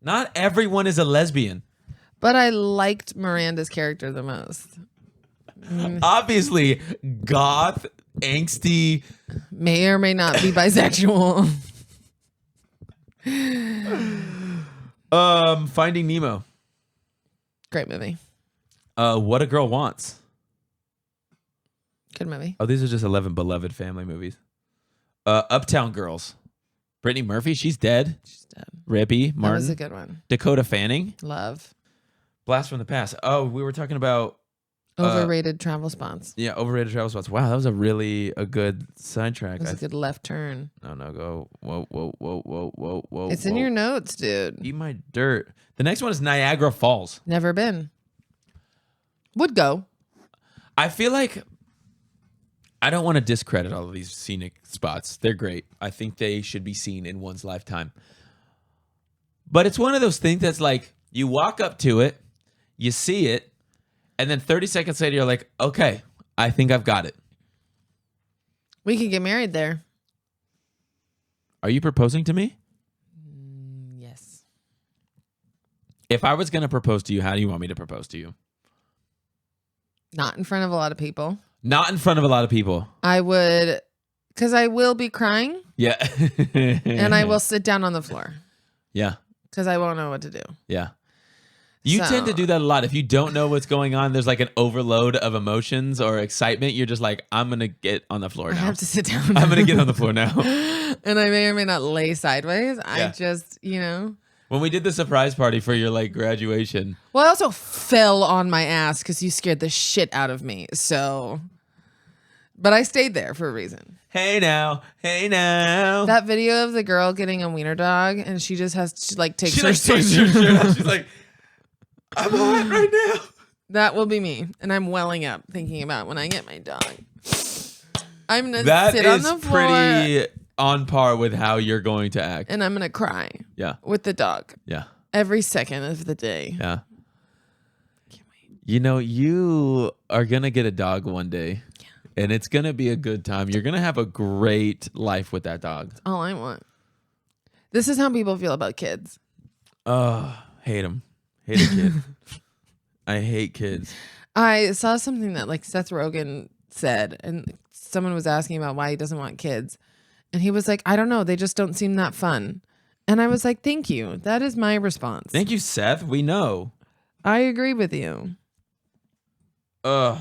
Not everyone is a lesbian. But I liked Miranda's character the most. Obviously, goth, angsty. May or may not be bisexual. Finding Nemo. Great movie. What a Girl Wants. Good movie. Oh, these are just 11 beloved family movies. Uptown Girls. Brittany Murphy, she's dead. She's dead. Rippy, Martin. That was a good one. Dakota Fanning. Love. Blast from the Past. Oh, we were talking about Overrated travel spots. yeah, overrated travel spots. Wow, that was a good sidetrack. It was a good left turn. No, go. Whoa. It's in your notes, dude. Eat my dirt. The next one is Niagara Falls. Never been. Would go. I feel like I don't want to discredit all of these scenic spots. They're great. I think they should be seen in one's lifetime. But it's one of those things that's like you walk up to it, you see it, and then 30 seconds later, you're like, okay, I think I've got it. We could get married there. Are you proposing to me? Yes. If I was going to propose to you, how do you want me to propose to you? Not in front of a lot of people. Not in front of a lot of people. I would, because I will be crying. Yeah. And I will sit down on the floor. Yeah. Because I won't know what to do. Yeah. You tend to do that a lot. If you don't know what's going on, there's like an overload of emotions or excitement. You're just like, I'm going to get on the floor now. I have to sit down. I'm going to get on the floor now. And I may or may not lay sideways. Yeah. I just, When we did the surprise party for your like graduation. Well, I also fell on my ass because you scared the shit out of me. So, but I stayed there for a reason. Hey now. That video of the girl getting a wiener dog and she just takes She her like takes her shirt off. She's like, I'm hot right now. That will be me. And I'm welling up thinking about when I get my dog. I'm going to That sit on is the floor. pretty on par with how you're going to act. And I'm going to cry. Yeah. With the dog. Yeah. Every second of the day. Yeah. You know, you are going to get a dog one day. Yeah. And it's going to be a good time. You're going to have a great life with that dog. That's all I want. This is how people feel about kids. Hate them. Hate a kid. I hate kids. I saw something that like Seth Rogen said, and someone was asking about why he doesn't want kids. And he was like, I don't know. They just don't seem that fun. And I was like, thank you. That is my response. Thank you, Seth. We know. I agree with you. Ugh.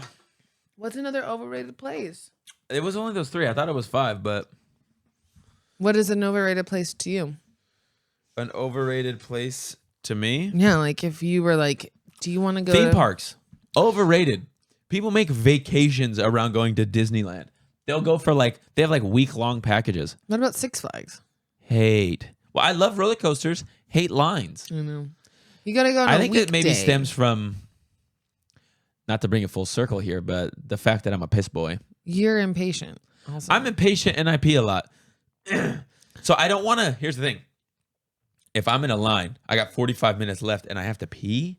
What's another overrated place? It was only those 3. I thought it was 5, but. What is an overrated place to you? An overrated place to me? Yeah, like if you were like, do you want to go Theme parks. Overrated. People make vacations around going to Disneyland. They'll go for they have week-long packages. What about Six Flags? Hate. Well, I love roller coasters. Hate lines. I know. You got to go on I a think it maybe weekday. stems from, not to bring it full circle here, but the fact that I'm a piss boy. You're impatient. Also. I'm impatient and I pee a lot. So I don't want to, here's the thing. If I'm in a line, I got 45 minutes left and I have to pee.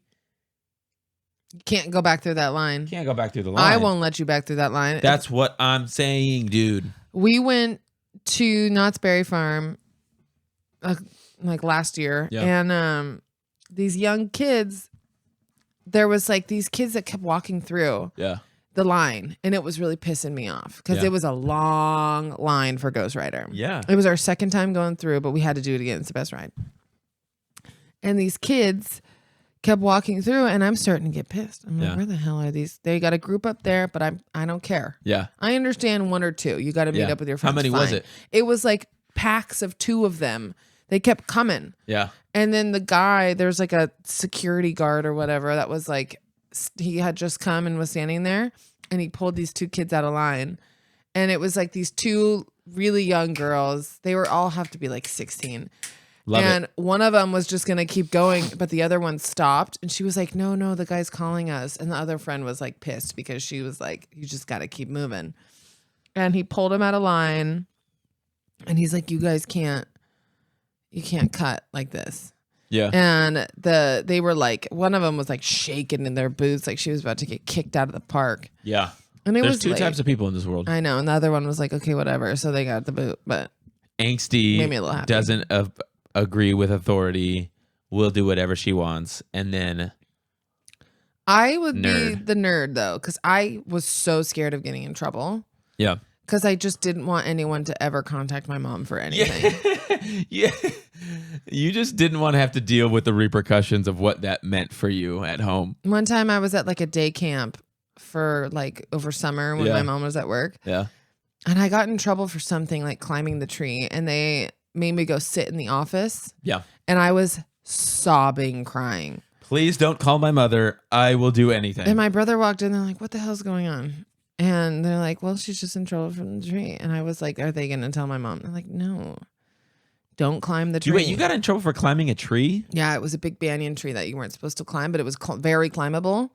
You can't go back through that line. Can't go back through the line. I won't let you back through that line. That's what I'm saying, dude. We went to Knott's Berry Farm last year, Yeah. and these young kids, there was these kids that kept walking through Yeah. the line, and it was really pissing me off because Yeah. it was a long line for Ghost Rider. Yeah. It was our second time going through, but we had to do it again. It's the best ride. And these kids kept walking through, and I'm starting to get pissed. I'm like, Yeah. where the hell are these? They got a group up there, but I don't care. Yeah. I understand 1 or 2. You got to meet Yeah. up with your How friends. many was Fine. it? It was packs of 2 of them. They kept coming. Yeah. And then the guy, there's a security guard or whatever that was he had just come and was standing there, and he pulled these 2 kids out of line. And it was these 2 really young girls. They were all have to be 16. Love and it. one of them was just going to keep going, but the other one stopped. And she was like, no, the guy's calling us. And the other friend was pissed because she was like, you just got to keep moving. And he pulled him out of line. And he's like, you guys can't cut like this. Yeah. And they were one of them was shaking in their boots, like she was about to get kicked out of the park. Yeah. And it There's was 2 late. types of people in this world. I know. And the other one was like, okay, whatever. So they got the boot, but Angsty, made me a little happy. doesn't agree with authority, will do whatever she wants, and then I would be Nerd. the nerd though, because I was so scared of getting in trouble. yeah. Because I just didn't want anyone to ever contact my mom for anything. Yeah. You just didn't want to have to deal with the repercussions of what that meant for you at home. One time I was at a day camp for like over summer when Yeah. my mom was at work. Yeah. And I got in trouble for something like climbing the tree, and they made me go sit in the office. Yeah. And I was sobbing, crying. Please don't call my mother. I will do anything. And my brother walked in. They're like, "What the hell's going on?" And they're like, "Well, she's just in trouble from the tree." And I was like, "Are they going to tell my mom?" They're like, "No, don't climb the tree." Wait, you got in trouble for climbing a tree? Yeah, it was a big banyan tree that you weren't supposed to climb, but it was very climbable.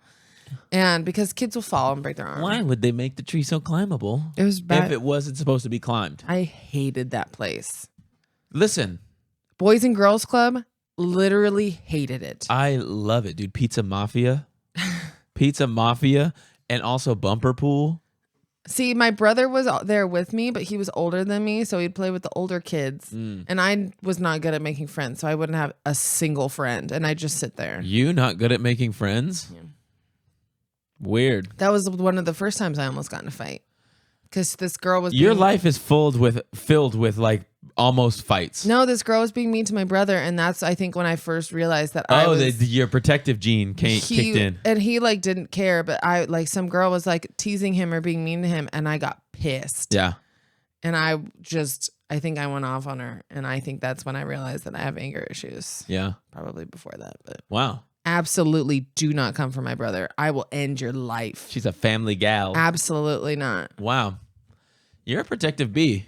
And because kids will fall and break their arm. Why would they make the tree so climbable? It was bad. If it wasn't supposed to be climbed. I hated that place. Listen, Boys and Girls Club, literally hated it. I love it, dude. Pizza Mafia. Pizza Mafia and also Bumper Pool. See, my brother was there with me, but he was older than me, so he'd play with the older kids. And I was not good at making friends, so I wouldn't have a single friend, and I'd just sit there. You not good at making friends? Yeah. Weird. That was one of the first times I almost got in a fight. Because this girl was Your being- life is filled with like almost fights. No, this girl was being mean to my brother, and that's, I think, when I first realized that I was... your protective gene kicked in. And he, like, didn't care, but some girl was, like, teasing him or being mean to him, and I got pissed. Yeah. And I think I went off on her, and I think that's when I realized that I have anger issues. Yeah. Probably before that, but... Wow. Absolutely do not come for my brother. I will end your life. She's a family gal. Absolutely not. Wow. You're a protective bee.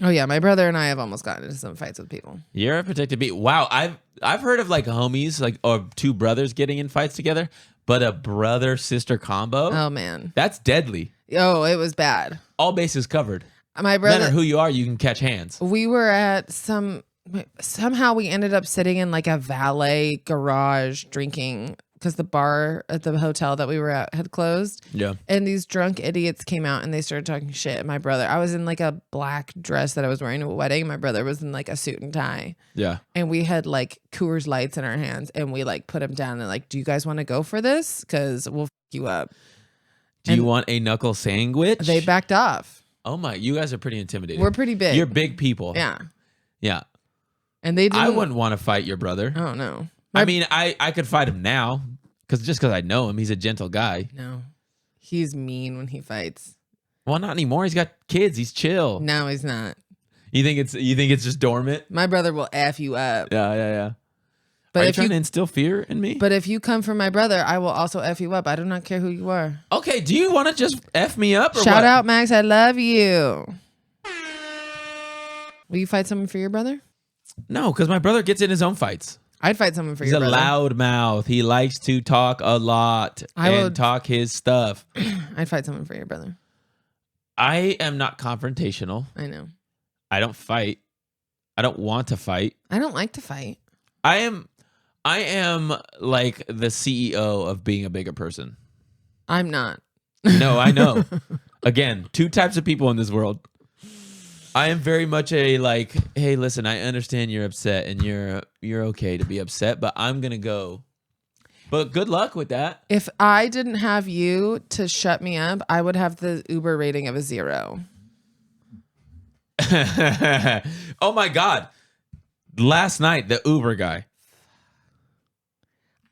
Oh yeah, my brother and I have almost gotten into some fights with people. You're a protective bee. Wow. I've heard of like homies, like or two brothers getting in fights together, but a brother sister combo. Oh man. That's deadly. Oh, it was bad. All bases covered. My No brother, matter who you are, you can catch hands. we were at somehow we ended up sitting in like a valet garage drinking because the bar at the hotel that we were at had closed. Yeah. And these drunk idiots came out and they started talking shit. My brother, I was in like a black dress that I was wearing to a wedding. My brother was in like a suit and tie. Yeah. And we had like Coors Lights in our hands, and we like put him down and like, "Do you guys want to go for this? Because we'll f you up." Do you want a knuckle sandwich? They backed off. Oh my, you guys are pretty intimidating. We're pretty big. You're big people. Yeah. Yeah. And they didn't. I wouldn't want to fight your brother. Oh no. I mean, I could fight him now because I know him. He's a gentle guy. No. He's mean when he fights. Well, not anymore. He's got kids. He's chill. No, he's not. You think it's just dormant? My brother will F you up. Yeah. But Are you if trying you to instill fear in me? But if you come for my brother, I will also F you up. I do not care who you are. Okay, do you want to just F me up or Shout what? out, Max. I love you. Will you fight someone for your brother? No, because my brother gets in his own fights. I'd fight someone for He's your a brother. loud mouth. He likes to talk a lot and talk his stuff. I'd fight someone for your brother. I am not confrontational. I know. I don't fight. I don't want to fight. I don't like to fight. I am like the CEO of being a bigger person. I'm not. No, I know. Again, two types of people in this world. I am very much a like, hey, listen, I understand you're upset and you're okay to be upset, but I'm gonna go. But good luck with that. If I didn't have you to shut me up, I would have the Uber rating of a 0. Oh my God. Last night, the Uber guy.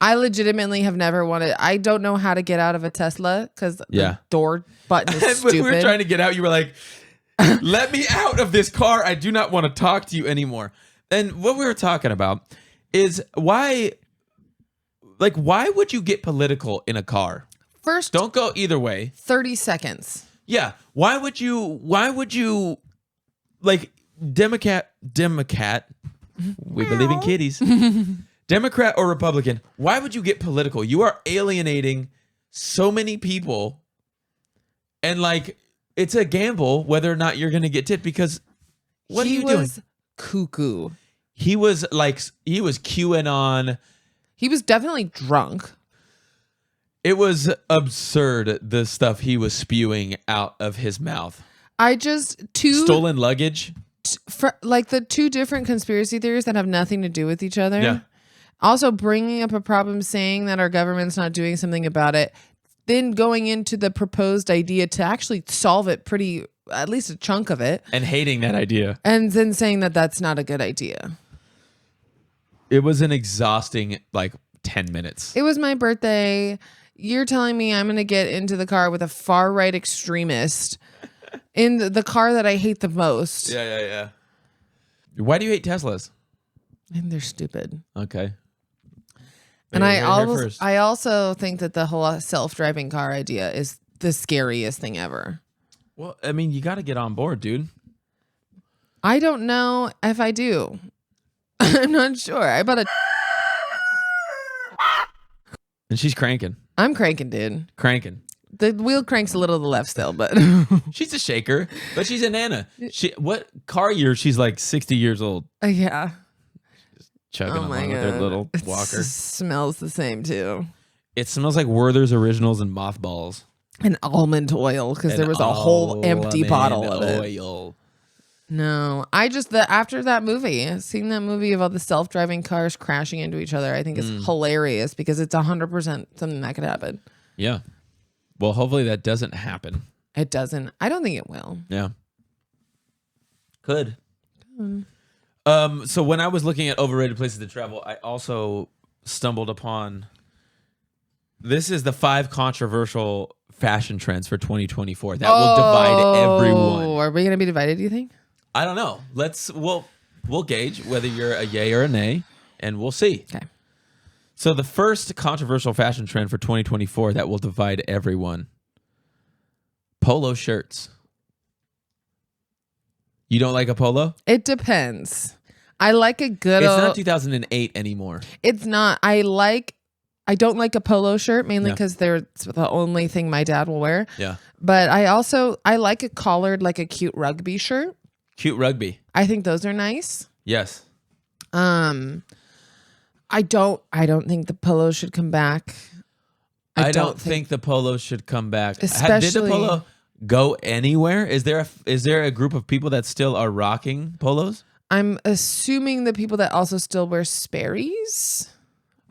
I legitimately have never wanted. I don't know how to get out of a Tesla because the door button is When stupid. we were trying to get out, you were like, let me out of this car. I do not want to talk to you anymore. And what we were talking about is why would you get political in a car? First, Don't go either way. 30 seconds. Yeah. Why would you like Democrat, we believe in kitties. Democrat or Republican, why would you get political? You are alienating so many people, and like it's a gamble whether or not you're going to get tipped because what are you doing? He was cuckoo. He was QAnon. He was definitely drunk. It was absurd, the stuff he was spewing out of his mouth. Stolen luggage. For like the two different conspiracy theories that have nothing to do with each other. Yeah. Also bringing up a problem, saying that our government's not doing something about it, then going into the proposed idea to actually solve it at least a chunk of it. And hating that idea. And then saying that that's not a good idea. It was an exhausting, 10 minutes. It was my birthday. You're telling me I'm going to get into the car with a far right extremist in the car that I hate the most. Yeah. Why do you hate Teslas? And they're stupid. Okay. And I also think that the whole self-driving car idea is the scariest thing ever. Well, I mean, you got to get on board, dude. I don't know if I do. I'm not sure. I bought a... And she's cranking. I'm cranking, dude. Cranking. The wheel cranks a little to the left still, but... She's a shaker, but she's a nana. What car year? She's like 60 years old. Yeah. Chugging along with her little walker. It smells the same, too. It smells like Werther's Originals and mothballs. And almond oil, because there was a whole empty bottle of it. Oil. No, after that movie, seeing that movie of all the self-driving cars crashing into each other, I think is hilarious because it's 100% something that could happen. Yeah. Well, hopefully that doesn't happen. It doesn't. I don't think it will. Yeah. Could. So when I was looking at overrated places to travel, I also stumbled upon. This is the 5 controversial fashion trends for 2024 that will divide everyone. Are we going to be divided, do you think? I don't know. We'll gauge whether you're a yay or a nay, and we'll see. Okay. So the first controversial fashion trend for 2024 that will divide everyone: polo shirts. You don't like a polo? It depends. I like a good. It's not 2008 anymore. It's not. I don't like a polo shirt mainly because they're the only thing my dad will wear. Yeah. But I like a collared, like a cute rugby shirt. Cute rugby. I think those are nice. Yes. I don't think the polo should come back. I don't think the polo should come back. Especially, did the polo go anywhere? Is there a group of people that still are rocking polos? I'm assuming the people that also still wear Sperry's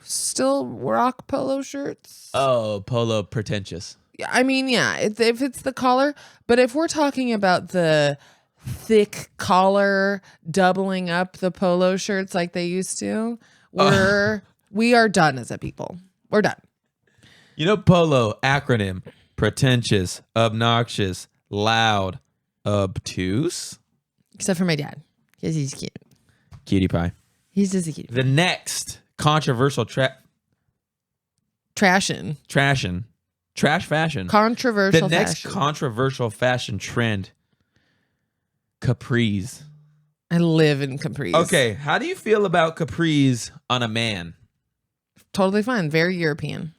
still rock polo shirts. Oh, polo pretentious. I mean, yeah, if it's the collar, but if we're talking about the thick collar doubling up the polo shirts like they used to, we are done as a people. We're done. You know, polo acronym: pretentious, obnoxious, loud, obtuse. Except for my dad, because he's cute. Cutie pie. He's just a cutie. The next controversial trash fashion. Controversial. The next controversial fashion trend: capris. I live in capris. Okay, how do you feel about capris on a man? Totally fine. Very European.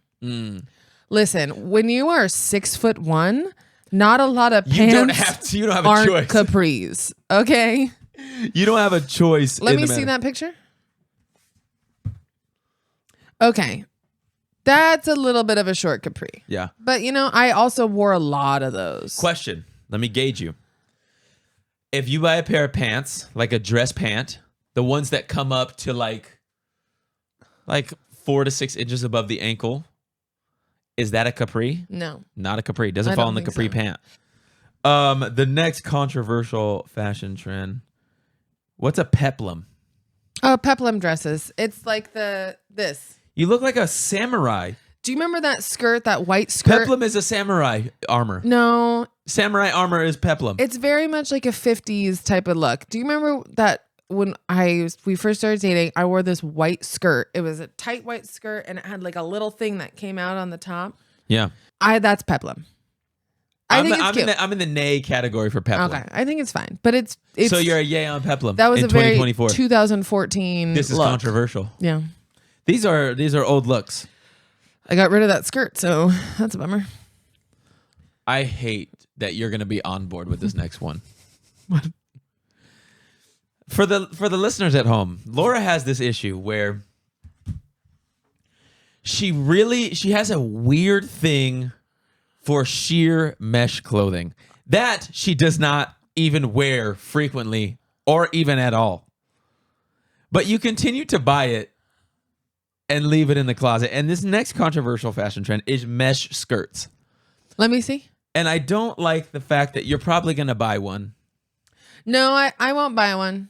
Listen, when you are 6'1", not a lot of pants. You don't have a choice. Capris. Okay. You don't have a choice. Let me see that picture. Okay. That's a little bit of a short capri. Yeah. But I also wore a lot of those. Question. Let me gauge you. If you buy a pair of pants, like a dress pant, the ones that come up to like 4 to 6 inches above the ankle, is that a capri? No. Not a capri. It doesn't fall in the capri pant. The next controversial fashion trend. What's a peplum? Oh, peplum dresses. It's like this. You look like a samurai. Do you remember that skirt, that white skirt? Peplum is a samurai armor. No. Samurai armor is peplum. It's very much like a 50s type of look. Do you remember that when we first started dating, I wore this white skirt. It was a tight white skirt and it had like a little thing that came out on the top. Yeah. That's peplum. I think it's cute. I'm in the nay category for peplum. Okay, I think it's fine, but it's so you're a yay on peplum. That was in a very 2024. 2014. This is look. Controversial. Yeah, these are old looks. I got rid of that skirt, so that's a bummer. I hate that you're going to be on board with this next one. What? For the listeners at home, Laura has this issue where she has a weird thing for sheer mesh clothing that she does not even wear frequently or even at all. But you continue to buy it and leave it in the closet. And this next controversial fashion trend is mesh skirts. Let me see. And I don't like the fact that you're probably going to buy one. No, I won't buy one.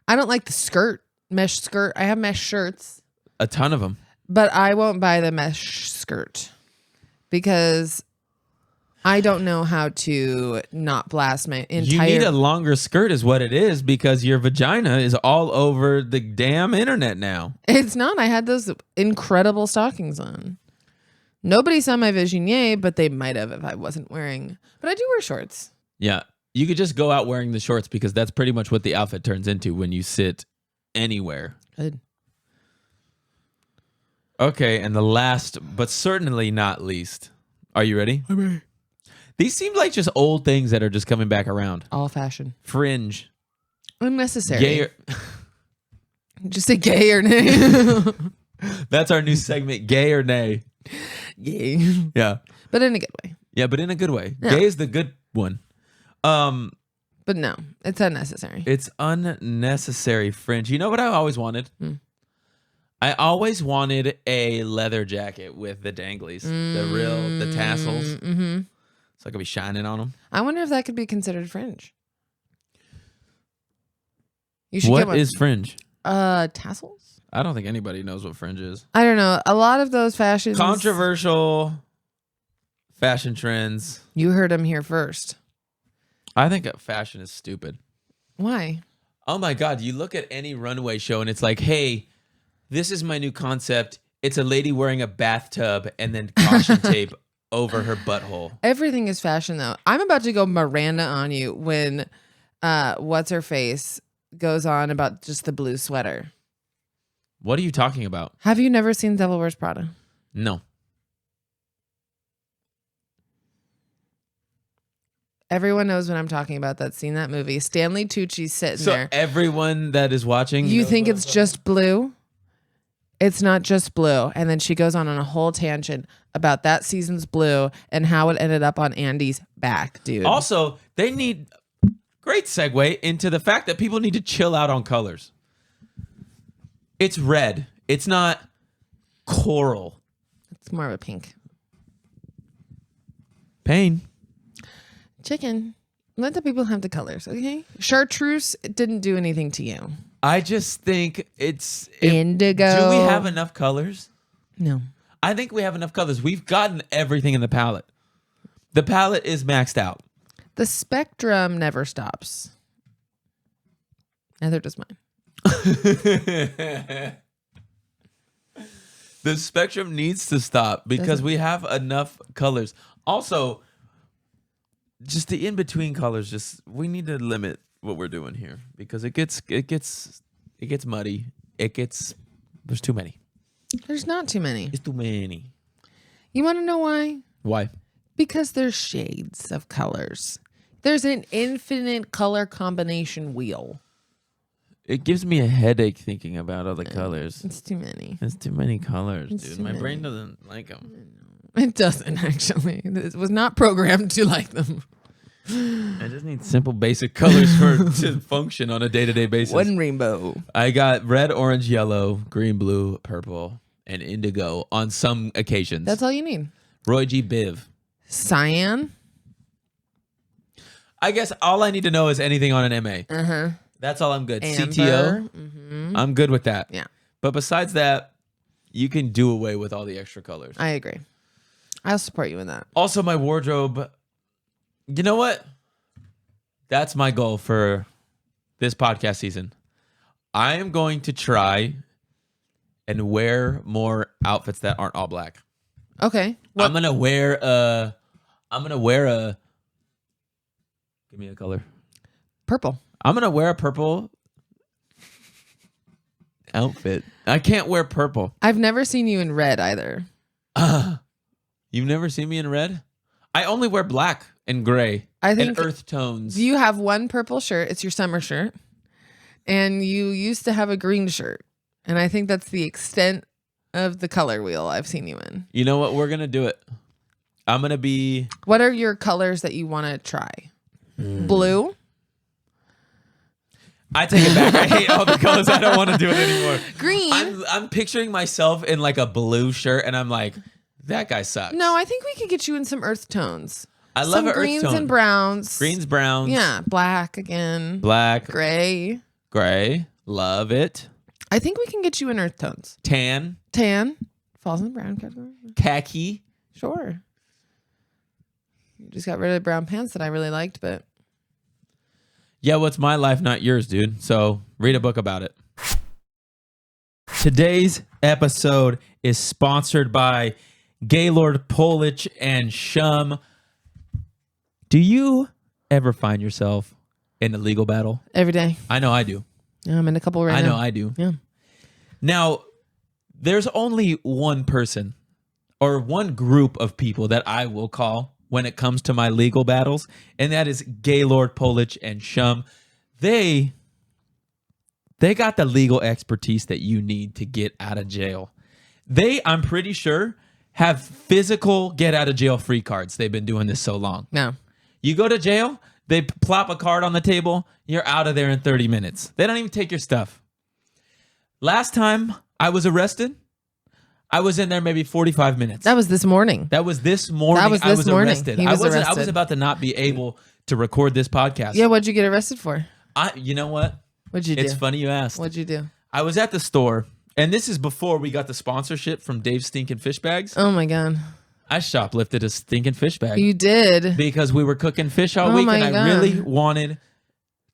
I don't like the skirt, mesh skirt. I have mesh shirts. A ton of them. But I won't buy the mesh skirt. because I don't know how to not blast my entire... You need a longer skirt is what it is, because your vagina is all over the damn internet now. It's not. I had those incredible stockings on. Nobody saw my vigier, but they might have if I wasn't wearing... But I do wear shorts. Yeah. You could just go out wearing the shorts, because that's pretty much what the outfit turns into when you sit anywhere. Good. Okay, and the last, but certainly not least. Are you ready? I'm ready. These seem like just old things that are just coming back around. All fashion. Fringe. Unnecessary. Gay Just say gay or nay. That's our new segment, gay or nay. Gay. Yeah. But in a good way. Yeah, but in a good way. Yeah. Gay is the good one. But no, it's unnecessary. It's unnecessary fringe. You know what I always wanted? I always wanted a leather jacket with the danglies, the tassels. Mm-hmm. So I could be shining on them. I wonder if that could be considered fringe. You should What get one. is fringe? Tassels? I don't think anybody knows what fringe is. I don't know. A lot of those fashions... Controversial fashion trends. You heard them here first. I think fashion is stupid. Why? Oh my God. You look at any runway show and it's like, hey, this is my new concept. It's a lady wearing a bathtub and then caution tape over her butthole. Everything is fashion, though. I'm about to go Miranda on you when what's-her-face goes on about just the blue sweater. What are you talking about? Have you never seen Devil Wears Prada? No. Everyone knows what I'm talking about that's seen that movie. Stanley Tucci's sitting there. So everyone that is watching... You think it's just blue? It's not just blue. And then she goes on a whole tangent about that season's blue and how it ended up on Andy's back, dude. Also, they need... Great segue into the fact that people need to chill out on colors. It's red. It's not coral. It's more of a pink. Pain. Chicken. Let the people have the colors, okay? Chartreuse didn't do anything to you. I just think it's... Indigo. Do we have enough colors? No. I think we have enough colors. We've gotten everything in the palette. The palette is maxed out. The spectrum never stops. Neither does mine. The spectrum needs to stop because we have enough colors. Also, just the in-between colors, just we need to limit what we're doing here because it gets muddy. There's too many. There's not too many. It's too many. You want to know why? Why? Because there's shades of colors. There's an infinite color combination wheel. It gives me a headache thinking about all the colors. It's too many. It's too many colors, It's dude. too My many. brain doesn't like them. It doesn't, actually. It was not programmed to like them. I just need simple, basic colors to function on a day-to-day basis. One rainbow. I got red, orange, yellow, green, blue, purple, and indigo on some occasions. That's all you need. Roy G. Biv. Cyan. I guess all I need to know is anything on an MA. Uh-huh. That's all I'm good. Amber. CTO. Mm-hmm. I'm good with that. Yeah. But besides that, you can do away with all the extra colors. I agree. I'll support you in that. Also, my wardrobe, you know what? That's my goal for this podcast season. I am going to try and wear more outfits that aren't all black. Okay. I'm gonna wear a give me a color. Purple. I'm gonna wear a purple outfit. I can't wear purple. I've never seen you in red either. You've never seen me in red? I only wear black and gray I think and earth tones. you have one purple shirt. It's your summer shirt. And you used to have a green shirt. And I think that's the extent of the color wheel I've seen you in. You know what? We're gonna do it. I'm gonna be... What are your colors that you want to try? Blue? I take it back. I hate all the colors. I don't want to do it anymore. Green? I'm picturing myself in like a blue shirt and I'm like, that guy sucks. No, I think we could get you in some earth tones. I love an greens earth tone. and browns. Greens, browns. Yeah, black again. Black. Gray. Gray. Love it. I think we can get you in earth tones. Tan. Tan. Falls in the brown category. Khaki. Sure. Just got rid of the brown pants that I really liked, but Yeah, well, it's my life, not yours, dude. So read a book about it. Today's episode is sponsored by Gaylord Polich and Shum. Do you ever find yourself in a legal battle? every day. I know I do. Yeah, I'm in a couple right I now. know I do. Yeah. Now, there's only one person or one group of people that I will call when it comes to my legal battles, and that is Gaylord Polich and Shum. They got the legal expertise that you need to get out of jail. They, I'm pretty sure, have physical get out of jail free cards. They've been doing this so long. No. You go to jail, they plop a card on the table, you're out of there in 30 minutes. They don't even take your stuff. Last time I was arrested, I was in there maybe 45 minutes. That was this morning. That was this morning. That was I this was morning. arrested. He was I arrested. was about to not be able to record this podcast. Yeah, what'd you get arrested for? You know what? What'd you do? It's funny you asked. What'd you do? I was at the store, and this is before we got the sponsorship from Dave's Stinking Fish Bags. Oh my God. I shoplifted a stinking fish bag You did. because we were cooking fish all week, my and I God. really wanted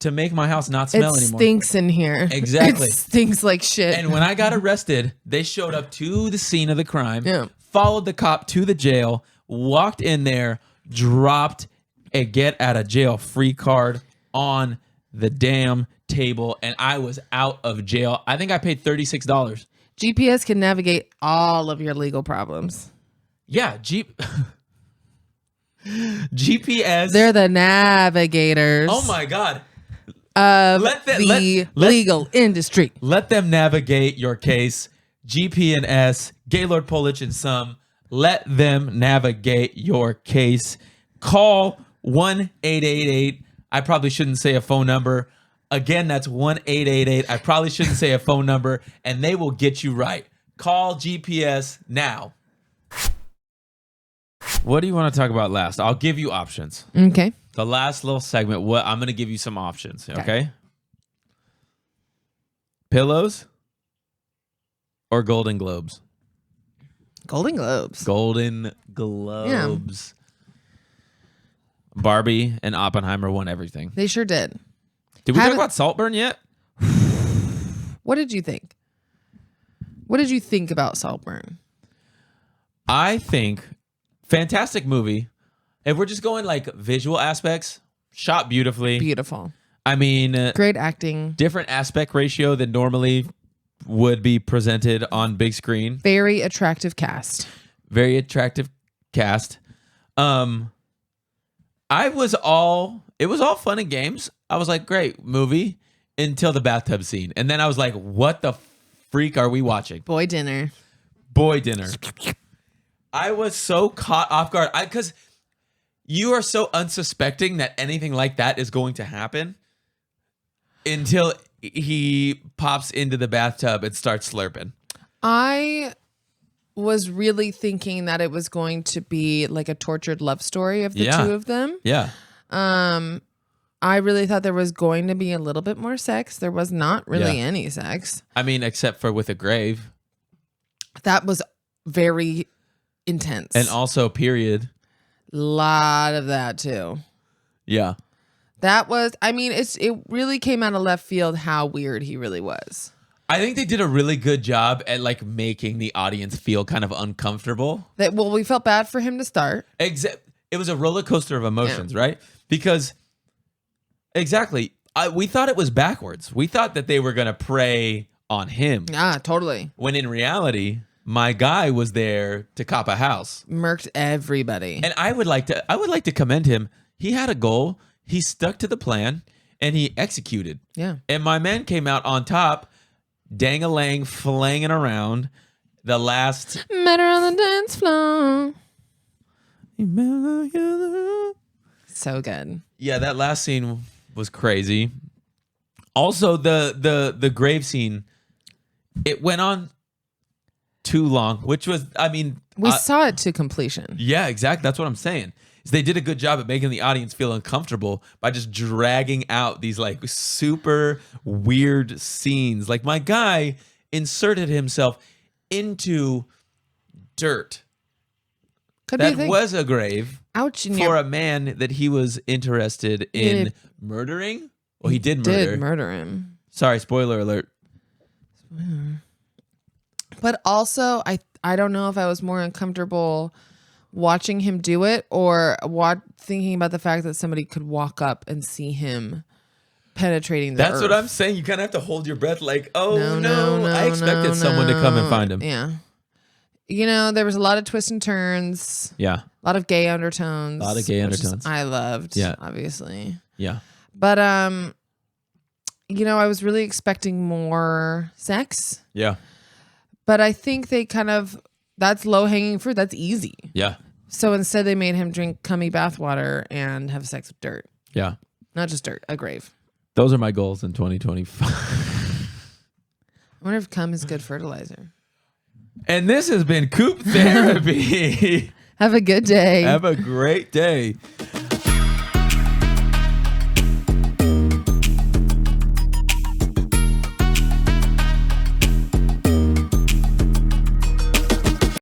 to make my house not smell It anymore. stinks in here. Exactly. It stinks like shit. And when I got arrested, they showed up to the scene of the crime, Yeah. followed the cop to the jail, walked in there, dropped a get out of jail free card on the damn table, and I was out of jail. I think I paid $36. GPS can navigate all of your legal problems. Yeah, GPS. They're the navigators Oh my God. of Let the- the let- legal industry. Let them navigate your case. GP&S, Gaylord Polich and Some. Let them navigate your case. Call 1-888. I probably shouldn't say a phone number. Again, that's 1-888. I probably shouldn't say a phone number, and they will get you right. Call GPS now. What do you want to talk about last? I'll give you options. Okay. The last little segment, I'm going to give you some options, okay? Pillows or Golden Globes? Golden Globes. Golden Globes. Barbie and Oppenheimer won everything. They sure did. Did we talk Haven't- about Saltburn yet? What did you think? What did you think about Saltburn? I think fantastic movie. If we're just going like visual aspects, shot beautifully. Beautiful. I mean, Great acting. different aspect ratio than normally would be presented on big screen. Very attractive cast. Very attractive cast. It was all fun and games. I was like, great movie until the bathtub scene. And then I was like, what the freak are we watching? Boy dinner. Boy dinner. I was so caught off guard. Because you are so unsuspecting that anything like that is going to happen until he pops into the bathtub and starts slurping. I was really thinking that it was going to be like a tortured love story of the Yeah. two of them. Yeah. I really thought there was going to be a little bit more sex. There was not really Yeah. any sex. I mean, except for with a grave. That was very intense. And also period. lot of that too. Yeah. That was, I mean, it really came out of left field how weird he really was. I think they did a really good job at like making the audience feel kind of uncomfortable. That, well, we felt bad for him to start. It was a roller coaster of emotions, right? Because exactly, we thought it was backwards. We thought that they were going to prey on him. Yeah, totally. When in reality, my guy was there to cop a house. Murked everybody. And I would like to commend him. He had a goal. He stuck to the plan and he executed. Yeah. And my man came out on top, dang-a-lang, flanging around. The last Met her on the dance floor. So good. Yeah, that last scene was crazy. Also, the grave scene, it went on too long, which was, I mean, We saw it to completion. yeah, exactly. That's what I'm saying. Is they did a good job at making the audience feel uncomfortable by just dragging out these like super weird scenes. Like my guy inserted himself into dirt Could be a that thing. was a grave. ouch. And for a man that he was interested in murdering. Well, he did murder him. Sorry, spoiler alert. But also, I don't know if I was more uncomfortable watching him do it or thinking about the fact that somebody could walk up and see him penetrating the That's earth. what I'm saying. You kind of have to hold your breath like, oh, No, I expected someone to come and find him. Yeah. You know, there was a lot of twists and turns. Yeah. A lot of gay undertones. Undertones. I loved, Yeah. obviously. Yeah. But, you know, I was really expecting more sex. Yeah. But I think they that's low-hanging fruit. That's easy. Yeah. So instead they made him drink cummy bathwater and have sex with dirt. Yeah. Not just dirt, a grave. Those are my goals in 2025. I wonder if cum is good fertilizer. And this has been COOP Therapy. Have a good day. Have a great day.